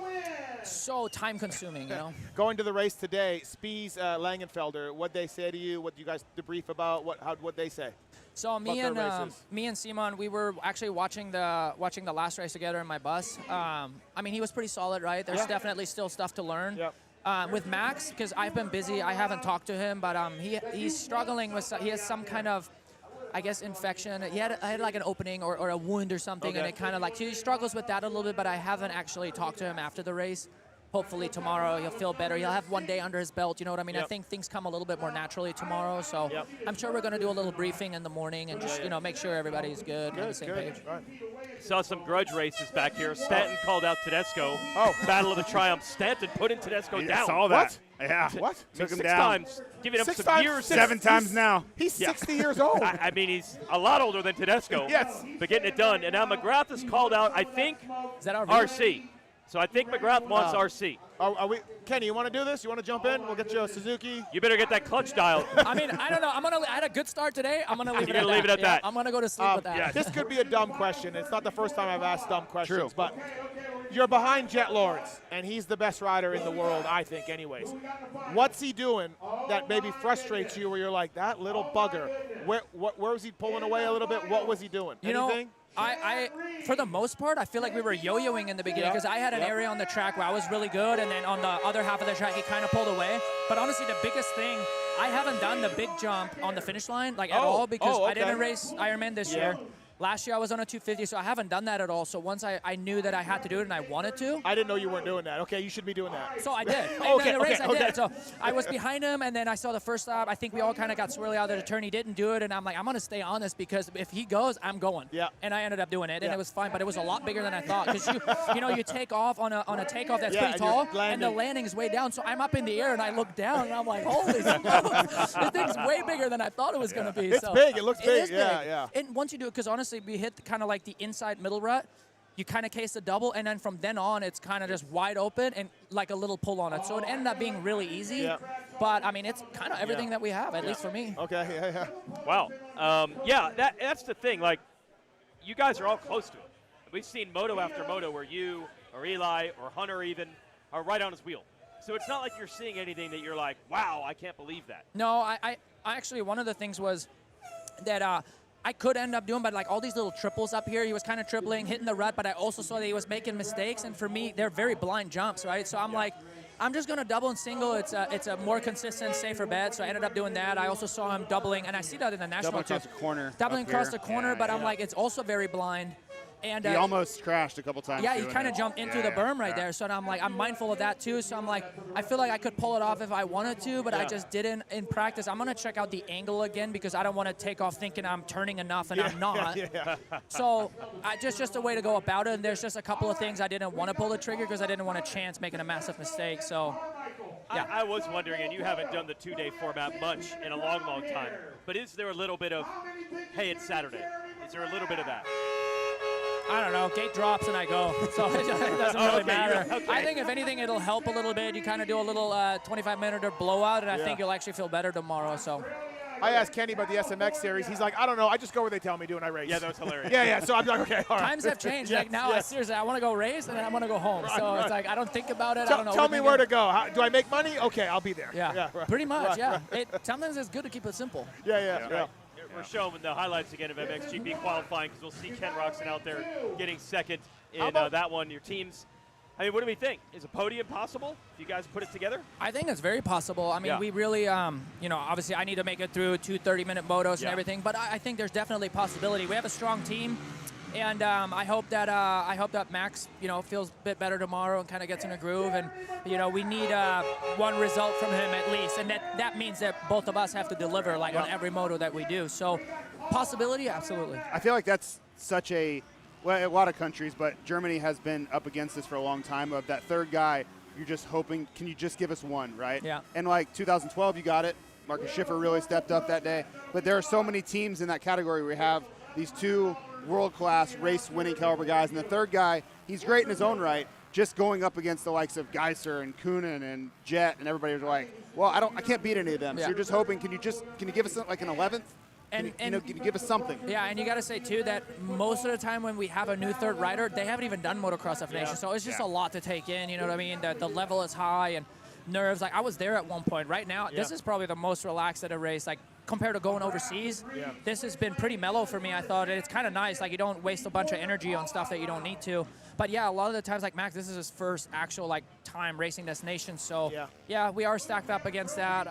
Speaker 6: so time-consuming. You know.
Speaker 3: Going to the race today, Spies, Langenfelder, what'd they say to you? What you guys debrief about? What'd they say?
Speaker 6: So me and Simon, we were actually watching the last race together in my bus. I mean, he was pretty solid, right? There's definitely still stuff to learn. With Max, because I've been busy, I haven't talked to him, but he's struggling with, he has some kind of, I guess, infection. I had like an opening or a wound or something, and it kind of like, he struggles with that a little bit, but I haven't actually talked to him after the race. Hopefully tomorrow he'll feel better. He'll have one day under his belt, you know what I mean? I think things come a little bit more naturally tomorrow, so I'm sure we're going to do a little briefing in the morning and just, you know, make sure everybody's good on the same page.
Speaker 3: Right.
Speaker 1: Saw some grudge races back here. Stanton called out Tedesco. Battle of the Triumph. Stanton putting Tedesco down.
Speaker 4: I saw that.
Speaker 3: What?
Speaker 4: Yeah.
Speaker 3: What?
Speaker 4: Took him
Speaker 1: 6
Speaker 4: down.
Speaker 1: times. Giving him some years.
Speaker 4: 7 times now.
Speaker 3: He's 60 years old.
Speaker 1: I mean, he's a lot older than Tedesco.
Speaker 3: Yes.
Speaker 1: But getting it done. And now McGrath is called out, I think,
Speaker 6: Is that our
Speaker 1: RC. So I think McGrath wants RC.
Speaker 3: Are we, Kenny, you want to do this? You want to jump in? We'll get you a Suzuki.
Speaker 1: You better get that clutch dial.
Speaker 6: I mean, I don't know. I had a good start today. I'm going to leave it at that.
Speaker 1: Leave it at that.
Speaker 6: I'm going to go to sleep with that.
Speaker 1: yeah.
Speaker 3: This could be a dumb question. It's not the first time I've asked dumb questions, but you're behind Jet Lawrence, and he's the best rider in the world, I think, anyways. What's he doing that maybe frustrates you where you're like, that little bugger? Where was he pulling away a little bit? What was he doing?
Speaker 6: You
Speaker 3: Anything?
Speaker 6: know, I for the most part, I feel like we were yo-yoing in the beginning because I had an area on the track where I was really good, and then on the other half of the track, he kind of pulled away. But honestly, the biggest thing, I haven't done the big jump on the finish line like at all because I didn't race Ironman this year. Last year I was on a 250, so I haven't done that at all. So once I knew that I had to do it and I wanted to.
Speaker 3: I didn't know you weren't doing that. Okay, you should be doing that.
Speaker 6: So I did. In the race I did. So I was behind him, and then I saw the first lap. I think we all kind of got swirly out of the turn. He didn't do it, and I'm like, I'm going to stay on this because if he goes, I'm going.
Speaker 3: Yeah.
Speaker 6: And I ended up doing it, and it was fine, but it was a lot bigger than I thought because you take off on a takeoff that's pretty tall, and the landing is way down. So I'm up in the air, and I look down, and I'm like, holy smokes, this thing's way bigger than I thought it was going to be.
Speaker 3: It's big. It looks big. Yeah.
Speaker 6: And once you do it, because honestly, we hit kind of like the inside middle rut, you kind of case the double, and then from then on, it's kind of just wide open and like a little pull on it. So it ended up being really easy. But, I mean, it's kind of everything that we have, at least for me.
Speaker 3: Okay,
Speaker 1: Wow. That's the thing. Like, you guys are all close to it. We've seen moto after moto where you or Eli or Hunter even are right on his wheel. So it's not like you're seeing anything that you're like, wow, I can't believe that.
Speaker 6: No, I actually, one of the things was that I could end up doing, but like all these little triples up here, he was kind of tripling, hitting the rut, but I also saw that he was making mistakes, and for me, they're very blind jumps, right? So I'm like, I'm just going to double and single. It's a more consistent, safer bet, so I ended up doing that. I also saw him doubling, and I see that in the national
Speaker 4: Doubling across the corner.
Speaker 6: Doubling across the corner, but I'm like, it's also very blind. And
Speaker 4: he almost crashed a couple times.
Speaker 6: Yeah, he kind of jumped into the berm right there. So I'm like, I'm mindful of that too. So I'm like, I feel like I could pull it off if I wanted to, but I just didn't in practice. I'm going to check out the angle again because I don't want to take off thinking I'm turning enough and I'm not. So just a way to go about it. And there's just a couple of things I didn't want to pull the trigger because I didn't want a chance making a massive mistake. So, yeah.
Speaker 1: I was wondering, and you haven't done the 2-day format much in a long, long time, but is there a little bit of, hey, it's Saturday? Is there a little bit of that?
Speaker 6: I don't know. Gate drops and I go, so it doesn't really matter. I think if anything, it'll help a little bit. You kind of do a little 25-minute blowout, and I think you'll actually feel better tomorrow. So.
Speaker 3: I asked Kenny about the SMX series. He's like, I don't know. I just go where they tell me to, and I race.
Speaker 1: Yeah, that was hilarious.
Speaker 3: Yeah. So I'm like, okay, all right.
Speaker 6: Times have changed. Like now, seriously, I want to go race, and then I want to go home. So it's like I don't think about it. I don't know.
Speaker 3: Tell me where to go. Do I make money? Okay, I'll be there.
Speaker 6: Yeah, pretty much. Sometimes it's good to keep it simple.
Speaker 3: Yeah.
Speaker 1: We're showing the highlights again of MXGP qualifying because we'll see Ken Roczen out there getting second in that one. Your teams, I mean, what do we think? Is a podium possible if you guys put it together?
Speaker 6: I think it's very possible. I mean, we really, obviously I need to make it through 2 30-minute motos and everything, but I think there's definitely possibility. We have a strong team, and I hope that Max, feels a bit better tomorrow and kind of gets in a groove. And we need one result from him at least, and that means that both of us have to deliver on every moto that we do. So, possibility, absolutely.
Speaker 4: I feel like that's such a well, a lot of countries, but Germany has been up against this for a long time. Of that third guy, you're just hoping, can you just give us one, right?
Speaker 6: Yeah.
Speaker 4: And like 2012, you got it. Marcus Schiffer really stepped up that day. But there are so many teams in that category. We have these two world-class race-winning caliber guys, and the third guy, he's great in his own right. Just going up against the likes of Geiser and Kunin and Jet and everybody was like, well, I can't beat any of them.
Speaker 6: Yeah.
Speaker 4: So you're just hoping, can you give us like an 11th?
Speaker 6: And
Speaker 4: can you give us something?
Speaker 6: Yeah, and you got to say, too, that most of the time when we have a new third rider, they haven't even done Motocross of Nations, so it's just a lot to take in, you know what I mean? The level is high and nerves. Like, I was there at one point. Right now, this is probably the most relaxed at a race, like, compared to going overseas. This has been pretty mellow for me, I thought. It's kind of nice. Like, you don't waste a bunch of energy on stuff that you don't need to. But, yeah, a lot of the times, like, Max, this is his first actual, like, time racing this nation. So, yeah, we are stacked up against that.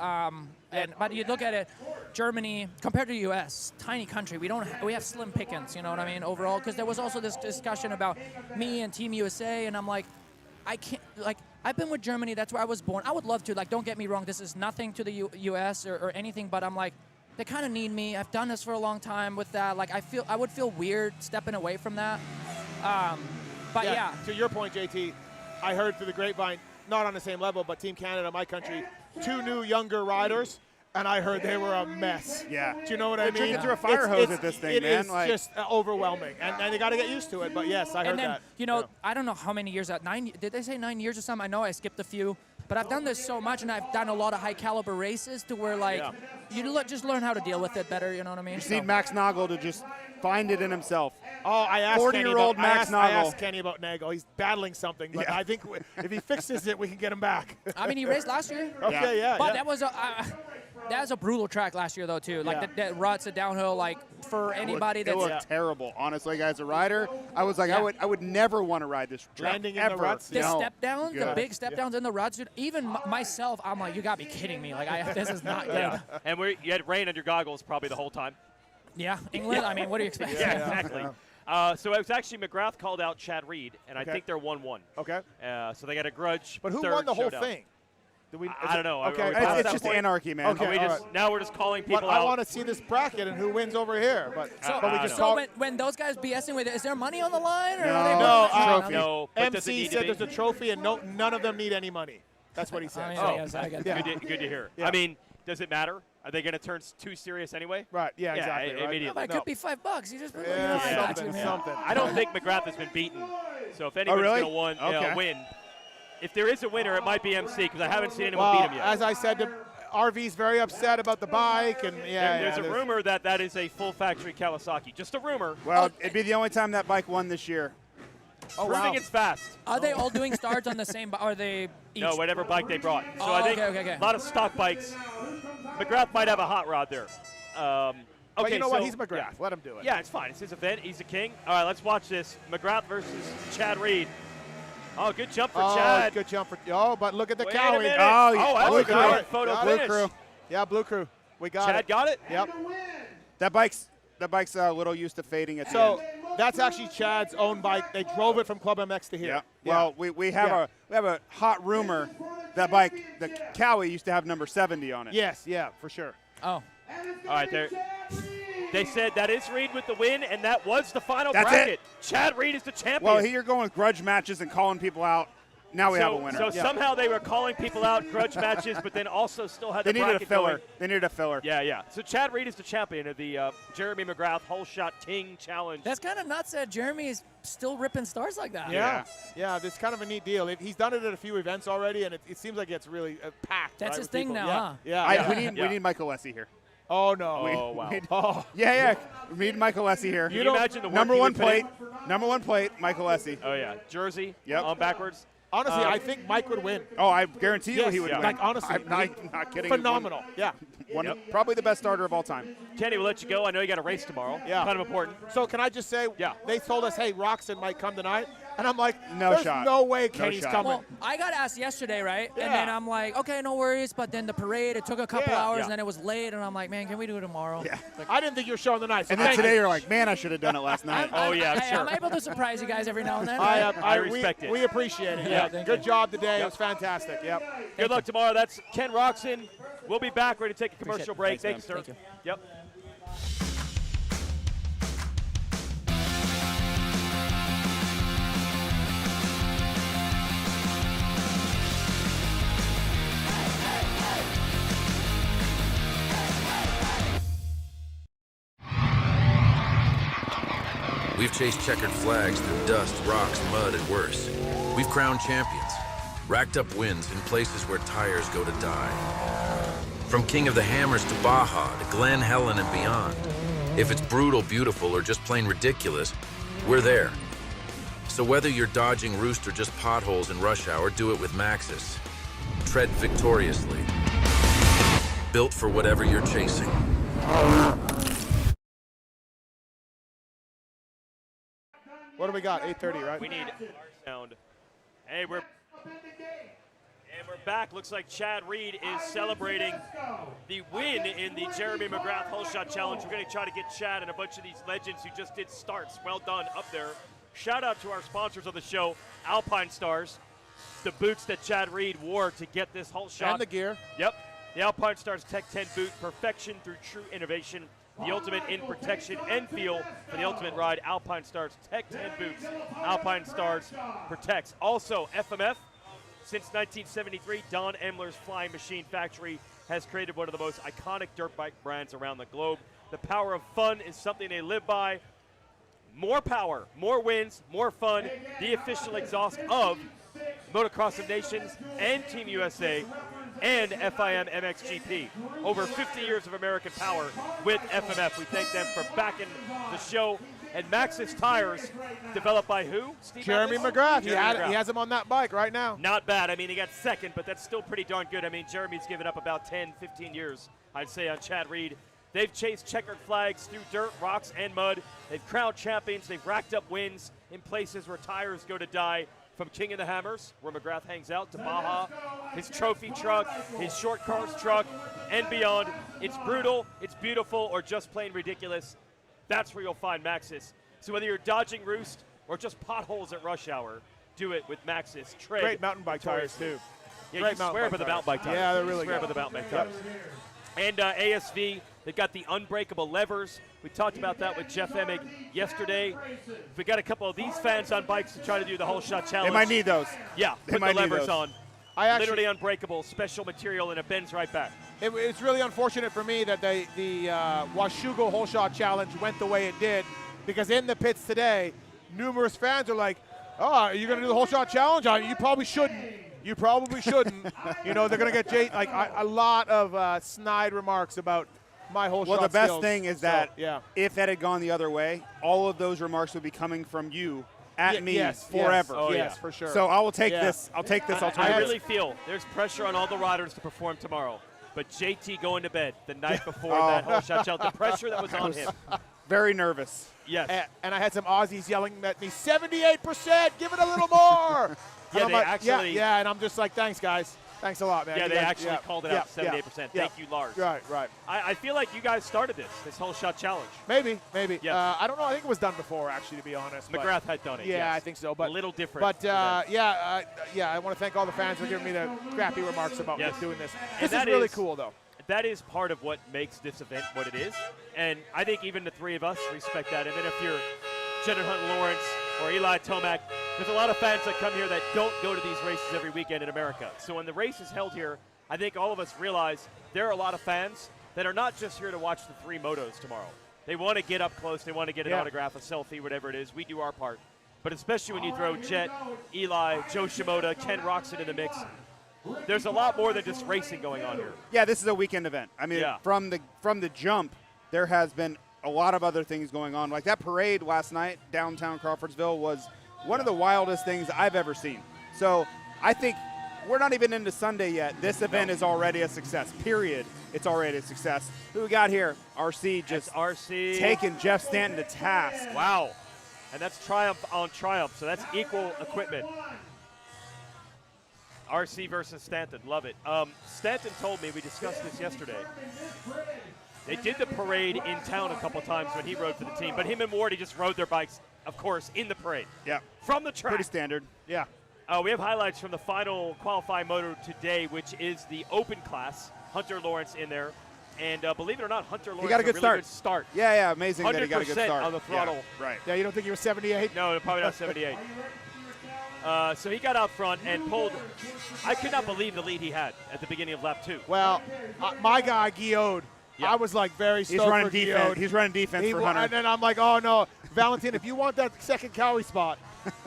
Speaker 6: But you look at it, Germany, compared to the U.S., tiny country, we have slim pickings, you know what I mean, overall. Because there was also this discussion about me and Team USA, and I'm like, I can't, like, I've been with Germany. That's where I was born. I would love to. Like, don't get me wrong. This is nothing to the U.S. or anything, but I'm like, they kind of need me. I've done this for a long time with that. Like, I would feel weird stepping away from that. But yeah.
Speaker 3: To your point, JT, I heard through the grapevine, not on the same level, but Team Canada, my country, 2 new younger riders, and I heard they were a mess.
Speaker 4: Yeah.
Speaker 3: Do you know what I mean?
Speaker 4: Drinking through a fire hose at this thing, man.
Speaker 3: It is just overwhelming, and they got to get used to it. But yes, I heard
Speaker 6: and then,
Speaker 3: that.
Speaker 6: you know, I don't know how many years. Did they say 9 years or something? I know I skipped a few. But I've done this so much, and I've done a lot of high-caliber races to where, like, you just learn how to deal with it better, you know what I mean?
Speaker 4: You just need Max Nagel to just find it in himself.
Speaker 3: Oh, I asked
Speaker 4: 40-year-old Max Nagel.
Speaker 3: I asked Kenny about Nagel. He's battling something, but I think if he fixes it, we can get him back.
Speaker 6: I mean, he raced last year.
Speaker 3: Okay, yeah.
Speaker 6: But that was a brutal track last year, though, too. Like, the ruts, the downhill, like, for anybody that's...
Speaker 4: It looked terrible, honestly, guys. As a rider, I was like, I would never want to ride this track
Speaker 3: Landing in
Speaker 4: ever.
Speaker 3: the ruts.
Speaker 6: The step downs, the big step downs in the ruts, dude, even myself, I'm like, you got to be kidding me. Like, this is not good.
Speaker 1: And you had rain on your goggles probably the whole time.
Speaker 6: Yeah, England, I mean, what do you expect?
Speaker 1: Yeah, exactly. So it was actually McGrath called out Chad Reed, and I think they're 1-1.
Speaker 3: Okay.
Speaker 1: So they got a grudge.
Speaker 3: But who
Speaker 1: third
Speaker 3: won the whole
Speaker 1: showdown.
Speaker 3: thing?
Speaker 1: I don't know.
Speaker 3: Okay,
Speaker 4: it's just anarchy, man.
Speaker 3: Okay,
Speaker 1: now we're just calling people
Speaker 3: I
Speaker 1: out.
Speaker 3: want to see this bracket and who wins over here. But we just
Speaker 6: So when those guys BSing with it, is there money on the line? Or
Speaker 4: No,
Speaker 6: are they
Speaker 4: trophy.
Speaker 1: No, but does it
Speaker 3: MC
Speaker 1: need
Speaker 3: said
Speaker 1: to be?
Speaker 3: there's a trophy and none of them need any money. That's what he said.
Speaker 6: I mean,
Speaker 3: So-
Speaker 6: I guess I get that.
Speaker 1: Good to hear.
Speaker 3: Yeah.
Speaker 1: I mean, does it matter? Are they going to turn too serious anyway?
Speaker 3: Right, yeah, exactly. Right.
Speaker 1: Immediately.
Speaker 6: But it could be $5. You just put
Speaker 3: Something.
Speaker 1: I don't think McGrath has been beaten. So if anyone's
Speaker 4: really?
Speaker 1: going to
Speaker 4: Okay.
Speaker 1: win, if there is a winner, it might be MC because I haven't seen anyone beat him yet.
Speaker 3: As I said, RV's very upset about the bike, and
Speaker 1: There's a rumor that is a full factory Kawasaki. Just a rumor.
Speaker 4: Well, it'd be the only time that bike won this year.
Speaker 1: Proving it's fast.
Speaker 6: Are they all doing starts on the same bike? Are they each?
Speaker 1: No, whatever bike they brought. So
Speaker 6: Oh,
Speaker 1: I think
Speaker 6: okay.
Speaker 1: a lot of stock bikes. McGrath might have a hot rod there.
Speaker 3: But you know what?
Speaker 1: so-
Speaker 3: He's McGrath. Let him do it.
Speaker 1: Yeah, it's fine. It's his event. He's the king. All right, let's watch this. McGrath versus Chad Reed. Oh, good jump for Chad.
Speaker 3: Good jump for. Oh, but look at the
Speaker 1: Wait a
Speaker 3: Cowie.
Speaker 1: minute.
Speaker 4: Oh,
Speaker 1: that's
Speaker 4: Blue
Speaker 1: a
Speaker 4: Crew.
Speaker 1: good photo
Speaker 3: Got
Speaker 4: Blue
Speaker 1: finish.
Speaker 4: Crew.
Speaker 3: Yeah, Blue Crew. We got
Speaker 1: Chad
Speaker 3: it.
Speaker 1: got it?
Speaker 3: Yep.
Speaker 4: That bike's a little used to fading at the
Speaker 3: So
Speaker 4: end.
Speaker 3: that's actually Chad's own bike. They drove it from Club MX to here.
Speaker 4: Yeah. Well, we have a hot rumor that bike, the Cowie, used to have number 70 on it.
Speaker 3: Yes, yeah, for sure.
Speaker 6: Oh.
Speaker 1: All right, they said that is Reed with the win, and that was the final
Speaker 4: That's
Speaker 1: bracket.
Speaker 4: it.
Speaker 1: Chad Reed is the champion.
Speaker 4: Well, here you're going with grudge matches and calling people out. Now we have a winner.
Speaker 1: So somehow they were calling people out, grudge matches, but then also still had
Speaker 4: They
Speaker 1: the
Speaker 4: needed a
Speaker 1: bracket
Speaker 4: filler.
Speaker 1: going.
Speaker 4: They needed a filler.
Speaker 1: Yeah. So Chad Reed is the champion of the Jeremy McGrath holeshot Ting Challenge.
Speaker 6: That's kind of nuts that Jeremy is still ripping stars like that.
Speaker 3: Yeah, this is kind of a neat deal. He's done it at a few events already, and it seems like it's really packed.
Speaker 6: That's
Speaker 3: right,
Speaker 6: his
Speaker 3: with
Speaker 6: thing
Speaker 3: people.
Speaker 6: now,
Speaker 3: Yeah.
Speaker 6: huh?
Speaker 3: Yeah.
Speaker 4: We need Michael Lessie here.
Speaker 3: Oh, no.
Speaker 1: Oh, wow.
Speaker 3: Oh.
Speaker 4: Yeah. We need Michael Lessie here.
Speaker 1: Can you imagine the work
Speaker 4: number
Speaker 1: he
Speaker 4: one
Speaker 1: would put in?
Speaker 4: plate. Number one plate, Michael Lessie.
Speaker 1: Oh, yeah. Jersey
Speaker 4: Yep.
Speaker 1: on backwards.
Speaker 3: Honestly, I think Mike would win.
Speaker 4: Oh, I guarantee you
Speaker 3: Yes,
Speaker 4: he would win.
Speaker 3: Like, honestly.
Speaker 4: I'm not kidding.
Speaker 3: Phenomenal. Yeah.
Speaker 4: Probably the best starter of all time.
Speaker 1: Kenny, we'll let you go. I know you got a race tomorrow.
Speaker 3: Yeah.
Speaker 1: Kind of important.
Speaker 3: So can I just say, they told us, hey, Roczen might come tonight. And I'm like,
Speaker 4: No
Speaker 3: there's
Speaker 4: shot.
Speaker 3: no way
Speaker 4: No
Speaker 3: Kenny's
Speaker 4: shot.
Speaker 3: coming.
Speaker 6: Well, I got asked yesterday, right?
Speaker 3: Yeah.
Speaker 6: And then I'm like, okay, no worries. But then the parade, it took a couple hours,
Speaker 1: Yeah.
Speaker 6: and then it was late, and I'm like, man, can we do it tomorrow?
Speaker 4: Yeah.
Speaker 3: I didn't think you were showing the night. So
Speaker 4: And then
Speaker 3: thank
Speaker 4: today
Speaker 3: you.
Speaker 4: you're like, man, I should have done it last night.
Speaker 1: Oh, yeah,
Speaker 6: Hey,
Speaker 1: sure.
Speaker 6: I'm able to surprise you guys every now and then.
Speaker 1: I respect it.
Speaker 3: We appreciate it.
Speaker 6: Yeah,
Speaker 3: Yeah.
Speaker 6: thank
Speaker 3: Good
Speaker 6: you.
Speaker 3: job today. It was fantastic. Yep.
Speaker 1: Good luck tomorrow. That's Ken Roczen. We'll be back. Ready to take a commercial break.
Speaker 6: Thanks,
Speaker 1: Thanks,
Speaker 6: man.
Speaker 1: sir.
Speaker 6: Thank you.
Speaker 1: Yep.
Speaker 7: have chased checkered flags through dust, rocks, mud, and worse. We've crowned champions, racked up wins in places where tires go to die. From King of the Hammers to Baja to Glen Helen and beyond. If it's brutal, beautiful, or just plain ridiculous, we're there. So whether you're dodging roost or just potholes in rush hour, do it with Maxxis. Tread victoriously. Built for whatever you're chasing.
Speaker 3: What do we got? 8:30, right?
Speaker 1: We need our sound. Hey, we're back. Looks like Chad Reed is celebrating the win in the Jeremy McGrath holeshot challenge. We're going to try to get Chad and a bunch of these legends who just did starts. Well done up there. Shout out to our sponsors of the show, Alpine Stars, the boots that Chad Reed wore to get this holeshot.
Speaker 3: And the gear.
Speaker 1: Yep. The Alpine Stars Tech 10 boot, perfection through true innovation. The ultimate in protection and feel for the ultimate ride. Alpine Stars Tech 10 boots. Alpine Stars protects. Also, FMF. Since 1973, Don Emler's Flying Machine Factory has created one of the most iconic dirt bike brands around the globe. The power of fun is something they live by. More power, more wins, more fun. The official exhaust of Motocross of Nations and Team USA and FIM MXGP. Over 50 years of American power with FMF. We thank them for backing the show. And Maxxis tires, developed by who? Steve
Speaker 3: Jeremy
Speaker 1: Matthes?
Speaker 3: McGrath.
Speaker 1: Jeremy McGrath.
Speaker 3: He has him on that bike right now.
Speaker 1: Not bad. I mean, he got second, but that's still pretty darn good. I mean, Jeremy's given up about 10, 15 years, I'd say, on Chad Reed. They've chased checkered flags through dirt, rocks, and mud. They've crowned champions. They've racked up wins in places where tires go to die. From King of the Hammers, where McGrath hangs out, to Baja, his trophy truck, his short cars truck, and beyond. It's brutal, it's beautiful, or just plain ridiculous. That's where you'll find Maxxis. So whether you're dodging roost or just potholes at rush hour, do it with Maxxis. Tread
Speaker 3: Great mountain bike tires, too.
Speaker 1: Yeah,
Speaker 3: Great
Speaker 1: you swear by the mountain bike tires.
Speaker 3: Yeah, they're really
Speaker 1: swear
Speaker 3: good.
Speaker 1: by the mountain bike tires. And ASV, they've got the unbreakable levers. We talked about that with Jeff Emig yesterday. We got a couple of these fans on bikes to try to do the whole shot challenge.
Speaker 4: They might need those.
Speaker 1: Yeah,
Speaker 4: They
Speaker 1: put
Speaker 4: might
Speaker 1: the
Speaker 4: need
Speaker 1: levers
Speaker 4: those.
Speaker 1: on.
Speaker 3: Literally
Speaker 1: Unbreakable, special material, and it bends right back.
Speaker 3: It's really unfortunate for me that the Washougal holeshot challenge went the way it did, because in the pits today, numerous fans are like, "Oh, are you going to do the holeshot challenge? You probably shouldn't. You probably shouldn't." You know, they're going to get a lot of snide remarks about my holeshot
Speaker 4: Well, the best
Speaker 3: skills.
Speaker 4: thing is that if that had gone the other way, all of those remarks would be coming from you at me forever.
Speaker 1: Oh,
Speaker 3: yes, for sure.
Speaker 4: So I will take this. I'll take this alternative.
Speaker 1: I really feel there's pressure on all the riders to perform tomorrow. But JT going to bed the night before that whole shot challenge, the pressure that was on him.
Speaker 4: Very nervous.
Speaker 1: Yes.
Speaker 3: And I had some Aussies yelling at me, 78%, give it a little more.
Speaker 1: Yeah,
Speaker 3: and
Speaker 1: they actually.
Speaker 3: Yeah, and I'm just like, thanks, guys. Thanks a lot, man.
Speaker 1: Yeah,
Speaker 3: You
Speaker 1: they
Speaker 3: guys-
Speaker 1: actually called it out 78%.
Speaker 3: Yeah.
Speaker 1: Thank you, Lars.
Speaker 3: Right.
Speaker 1: I feel like you guys started this whole shot challenge.
Speaker 3: Maybe.
Speaker 1: Yes.
Speaker 3: I don't know. I think it was done before, actually, to be honest. but-
Speaker 1: McGrath had done it.
Speaker 3: Yeah,
Speaker 1: yes.
Speaker 3: I think so. But
Speaker 1: a little different.
Speaker 3: But I want to thank all the fans for giving me the crappy remarks about
Speaker 1: Yes.
Speaker 3: doing this.
Speaker 1: And
Speaker 3: This is
Speaker 1: that
Speaker 3: really
Speaker 1: is-
Speaker 3: cool, though.
Speaker 1: that is part of what makes this event what it is. And I think even the three of us respect that. And then if you're Jenner Hunt Lawrence or Eli Tomac, there's a lot of fans that come here that don't go to these races every weekend in America. So when the race is held here, I think all of us realize there are a lot of fans that are not just here to watch the three motos tomorrow. They want to get up close. They want to get an autograph, a selfie, whatever it is. We do our part. But especially when you throw Jet, Eli, Joe Shimoda, Ken Roczen in the mix, there's a lot more than just racing going on here.
Speaker 4: Yeah, this is a weekend event. I mean,
Speaker 1: Yeah.
Speaker 4: from the jump, there has been a lot of other things going on. Like that parade last night downtown Crawfordsville was one of the wildest things I've ever seen. So I think we're not even into Sunday yet. This event is already a success, period. It's already a success. Who we got here? RC just
Speaker 1: That's RC
Speaker 4: taking Jeff Stanton to task.
Speaker 1: Wow. And that's Triumph on Triumph, so that's equal equipment. RC versus Stanton, love it. Stanton told me, we discussed this yesterday, they did the parade in town a couple times when he rode for the team, but him and Wardy just rode their bikes, of course, in the parade.
Speaker 4: Yeah.
Speaker 1: From the track.
Speaker 4: Pretty standard.
Speaker 3: Yeah.
Speaker 1: We have highlights from the final qualifying moto today, which is the open class. Hunter Lawrence in there. And believe it or not, Hunter Lawrence
Speaker 4: got a good
Speaker 1: really
Speaker 4: start.
Speaker 1: good start.
Speaker 4: Yeah, amazing that he got a good
Speaker 1: 100%
Speaker 4: start.
Speaker 1: on the throttle.
Speaker 4: Yeah, right.
Speaker 3: Yeah, you don't think he was 78?
Speaker 1: No, probably not 78. So he got out front and pulled. I could not believe the lead he had at the beginning of lap 2.
Speaker 3: Well, my guy, Guillaume, I was like very stoked
Speaker 4: He's running
Speaker 3: for
Speaker 4: defense.
Speaker 3: Guillaume.
Speaker 4: He's running defense for Hunter.
Speaker 3: And then I'm like, oh no, Valentin, if you want that second Cowie spot,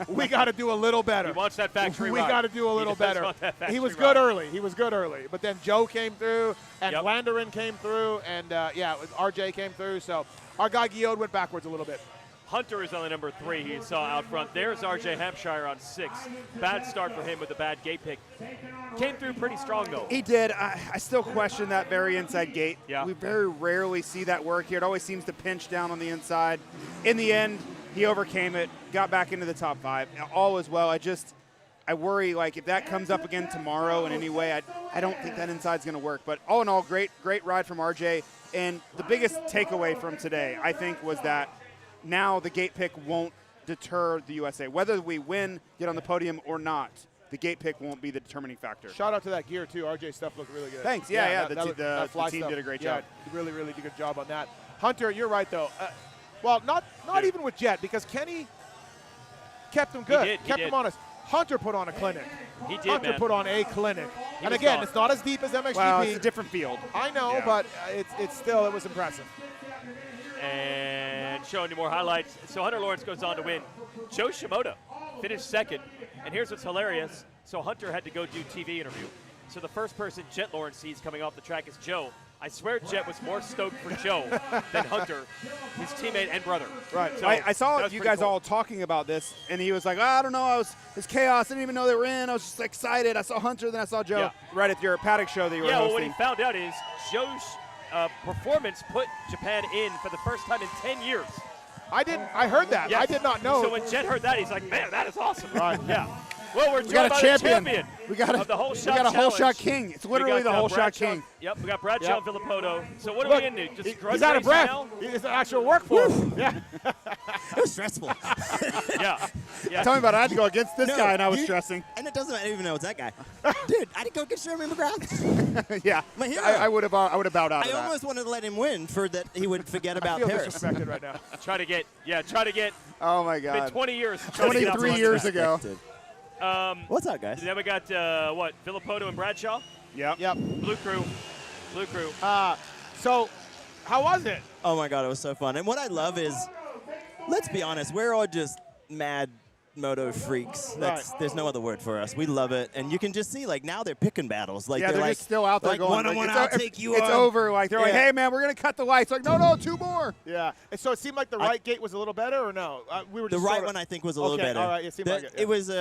Speaker 3: we got to do a little better.
Speaker 1: He wants that factory
Speaker 3: We
Speaker 1: ride.
Speaker 3: got to do a little better. He was good early. He was good early. But then Joe came through, and Landerin came through, and RJ came through. So our guy Guillaume went backwards a little bit.
Speaker 1: Hunter is on the number 3 he saw out front. There's RJ Hampshire on 6. Bad start for him with a bad gate pick. Came through pretty strong, though.
Speaker 4: He did. I still question that very inside gate.
Speaker 1: Yeah.
Speaker 4: We very rarely see that work here. It always seems to pinch down on the inside. In the end, he overcame it, got back into the top 5. All is well. I worry, like, if that comes up again tomorrow in any way, I don't think that inside's going to work. But all in all, great ride from RJ. And the biggest takeaway from today, I think, was that now the gate pick won't deter the USA. Whether we win, get on the podium or not, the gate pick won't be the determining factor.
Speaker 3: Shout out to that gear, too. RJ stuff looked really good.
Speaker 4: Thanks. Yeah. The team did a great job.
Speaker 3: Really, really good job on that. Hunter, you're right, though. Well, not even with Jet, because Kenny kept him good. Kept him honest. Hunter put on a clinic.
Speaker 1: He did,
Speaker 3: Hunter put on a clinic. And again, it's not as deep as MXGP.
Speaker 4: Well, it's a different field.
Speaker 3: I know, but it's still, it was impressive.
Speaker 1: And showing you more highlights. So Hunter Lawrence goes on to win. Joe Shimoda finished 2nd. And here's what's hilarious. So Hunter had to go do TV interview. So the first person Jet Lawrence sees coming off the track is Joe. I swear Jet was more stoked for Joe than Hunter, his teammate and brother.
Speaker 4: Right.
Speaker 1: So
Speaker 4: I saw you guys all talking about this, and he was like, I don't know, it's chaos. I didn't even know they were in. I was just excited. I saw Hunter, then I saw Joe right at your paddock show that you were hosting.
Speaker 1: Well, what he found out is Joe's performance put Japan in for the first time in 10 years.
Speaker 3: I heard that.
Speaker 1: Yes.
Speaker 3: I did not know.
Speaker 1: So when Jet heard that, he's like, man, that is awesome.
Speaker 3: Right.
Speaker 1: Yeah. Well, we're
Speaker 2: got a champion.
Speaker 4: We got a holeshot king. It's literally the holeshot king.
Speaker 1: Yep, we got Bradshaw and Villopoto. So what are we into? Just
Speaker 3: he's out of breath. It's an actual workforce. Yeah.
Speaker 8: It was stressful.
Speaker 1: yeah.
Speaker 4: Tell me about it. I had to go against this guy, and I was stressing.
Speaker 8: And it doesn't even know it's that guy. Dude, I did go against Jeremy McGrath.
Speaker 4: Yeah.
Speaker 8: My hero.
Speaker 4: I would have bowed out of that.
Speaker 8: I almost wanted to let him win for that he would forget about
Speaker 3: I feel
Speaker 8: Paris.
Speaker 3: disrespected right now.
Speaker 1: Try to get.
Speaker 4: Oh, my
Speaker 1: It's been
Speaker 4: God.
Speaker 1: 20 years.
Speaker 4: 23 years ago.
Speaker 8: What's up, guys?
Speaker 1: Then we got, Villopoto and Bradshaw?
Speaker 4: Yep.
Speaker 1: Blue crew.
Speaker 3: So, how was it?
Speaker 8: Oh, my God, it was so fun. And what I love is, let's be honest, we're all just mad moto freaks. There's no other word for us. We love it. And you can just see, like, now they're picking battles. Like,
Speaker 4: they're
Speaker 8: like,
Speaker 4: just still out there
Speaker 8: like,
Speaker 4: going.
Speaker 8: one-on-one, I'll take you
Speaker 4: It's
Speaker 8: on.
Speaker 4: over. Like, they're like, hey, man, we're going to cut the lights. Like, no, 2 more.
Speaker 3: Yeah. And so it seemed like the right gate was a little better, or no? We were
Speaker 8: The
Speaker 3: just
Speaker 8: right one, I think, was a little better.
Speaker 3: All right. It seemed like it.
Speaker 8: It was.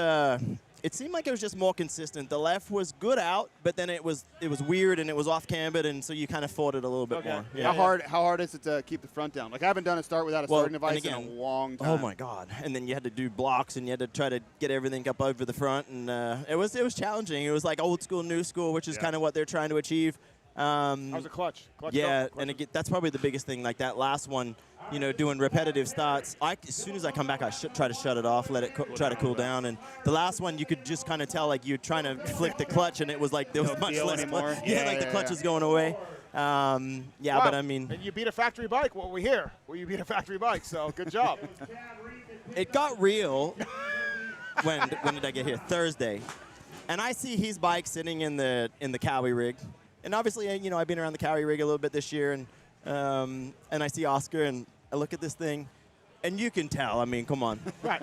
Speaker 8: It seemed like it was just more consistent. The left was good out, but then it was weird and it was off cambered, and so you kind of fought it a little bit more.
Speaker 4: Yeah. How hard is it to keep the front down? Like, I haven't done a start without a starting device in a long time.
Speaker 8: Oh my God! And then you had to do blocks, and you had to try to get everything up over the front, and it was challenging. It was like old school, new school, which is kind of what they're trying to achieve.
Speaker 3: That was a clutch.
Speaker 8: Yeah, and that's probably the biggest thing. Like that last one, doing repetitive starts. As soon as I come back, I try to shut it off, let it try to cool down. And the last one, you could just kind of tell, like you're trying to flick the clutch, and it was like there was much less clutch. The clutch was going away. Wow. But I mean,
Speaker 3: and you beat a factory bike. Well, we're here. Well, you beat a factory bike, so good job.
Speaker 8: It got real. When did I get here? Thursday, and I see his bike sitting in the Cowie rig. And obviously, I've been around the Cowie rig a little bit this year, and I see Oscar, and I look at this thing, and you can tell. I mean, come on.
Speaker 3: Right.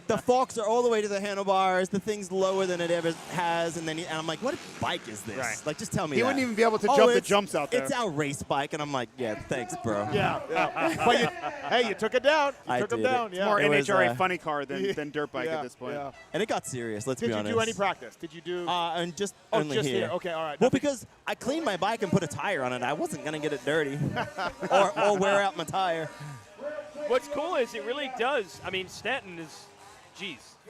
Speaker 8: The forks are all the way to the handlebars. The thing's lower than it ever has, and I'm like, what bike is this?
Speaker 4: Right.
Speaker 8: Like, just tell me
Speaker 4: He
Speaker 8: that.
Speaker 4: wouldn't even be able to jump the jumps out there.
Speaker 8: It's our race bike, and I'm like, yeah, thanks, bro.
Speaker 3: Yeah. But you took it down. You took him down.
Speaker 4: It's more NHRA funny car than dirt bike at this point.
Speaker 3: Yeah.
Speaker 8: And it got serious, let's be honest.
Speaker 3: Did you do any practice? Did you do?
Speaker 8: And just only
Speaker 3: just
Speaker 8: here.
Speaker 3: Okay, all right.
Speaker 8: Well, because I cleaned my bike and put a tire on it. I wasn't going to get it dirty or wear out my tire.
Speaker 1: What's cool is it really does. I mean, Stanton is,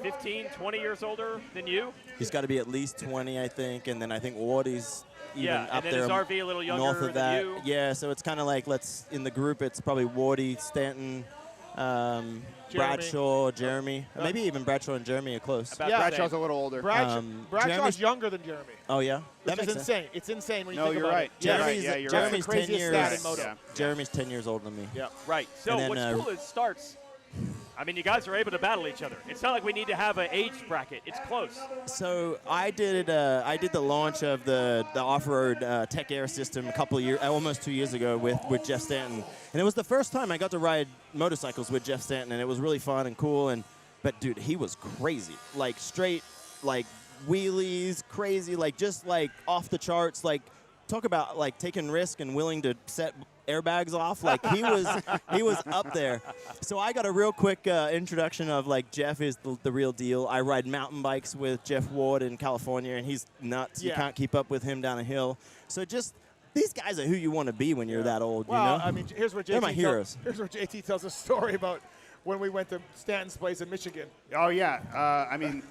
Speaker 1: 15, 20 years older than you.
Speaker 8: He's got to be at least 20, I think. And then I think Wardy's even up
Speaker 1: and then
Speaker 8: there.
Speaker 1: his RV a little younger
Speaker 8: north of
Speaker 1: than
Speaker 8: that.
Speaker 1: you.
Speaker 8: Yeah, so it's kind of like in the group, it's probably Wardy, Stanton, Bradshaw, Jeremy. Maybe even Bradshaw and Jeremy are close.
Speaker 4: Bradshaw's a little older.
Speaker 3: Bradshaw's younger than Jeremy.
Speaker 8: Oh, yeah?
Speaker 3: Which is insane.
Speaker 8: Sense.
Speaker 3: It's insane when you
Speaker 4: No,
Speaker 3: think
Speaker 4: you're
Speaker 3: about
Speaker 4: right.
Speaker 3: it.
Speaker 8: Jeremy's 10 years.
Speaker 3: stat in moto.
Speaker 8: Jeremy's 10 years older than me.
Speaker 3: Yeah.
Speaker 1: Right. So
Speaker 8: And then,
Speaker 1: what's cool is starts. I mean, you guys are able to battle each other. It's not like we need to have an age bracket. It's close.
Speaker 8: So I did the launch of the off-road Tech Air system almost 2 years ago with Jeff Stanton, and it was the first time I got to ride motorcycles with Jeff Stanton, and it was really fun and cool. But dude, he was crazy, like straight, like wheelies, crazy, like just like off the charts, like talk about like taking risk and willing to set airbags off. Like he was up there. So I got a real quick introduction of like Jeff is the real deal. I ride mountain bikes with Jeff Ward in California, and he's nuts. You can't keep up with him down a hill. So just these guys are who you want to be when you're that old.
Speaker 3: Well,
Speaker 8: you know?
Speaker 3: I mean, here's where
Speaker 8: They're my heroes.
Speaker 3: Here's where JT tells a story about when we went to Stanton's place in Michigan.
Speaker 4: Oh yeah, I mean,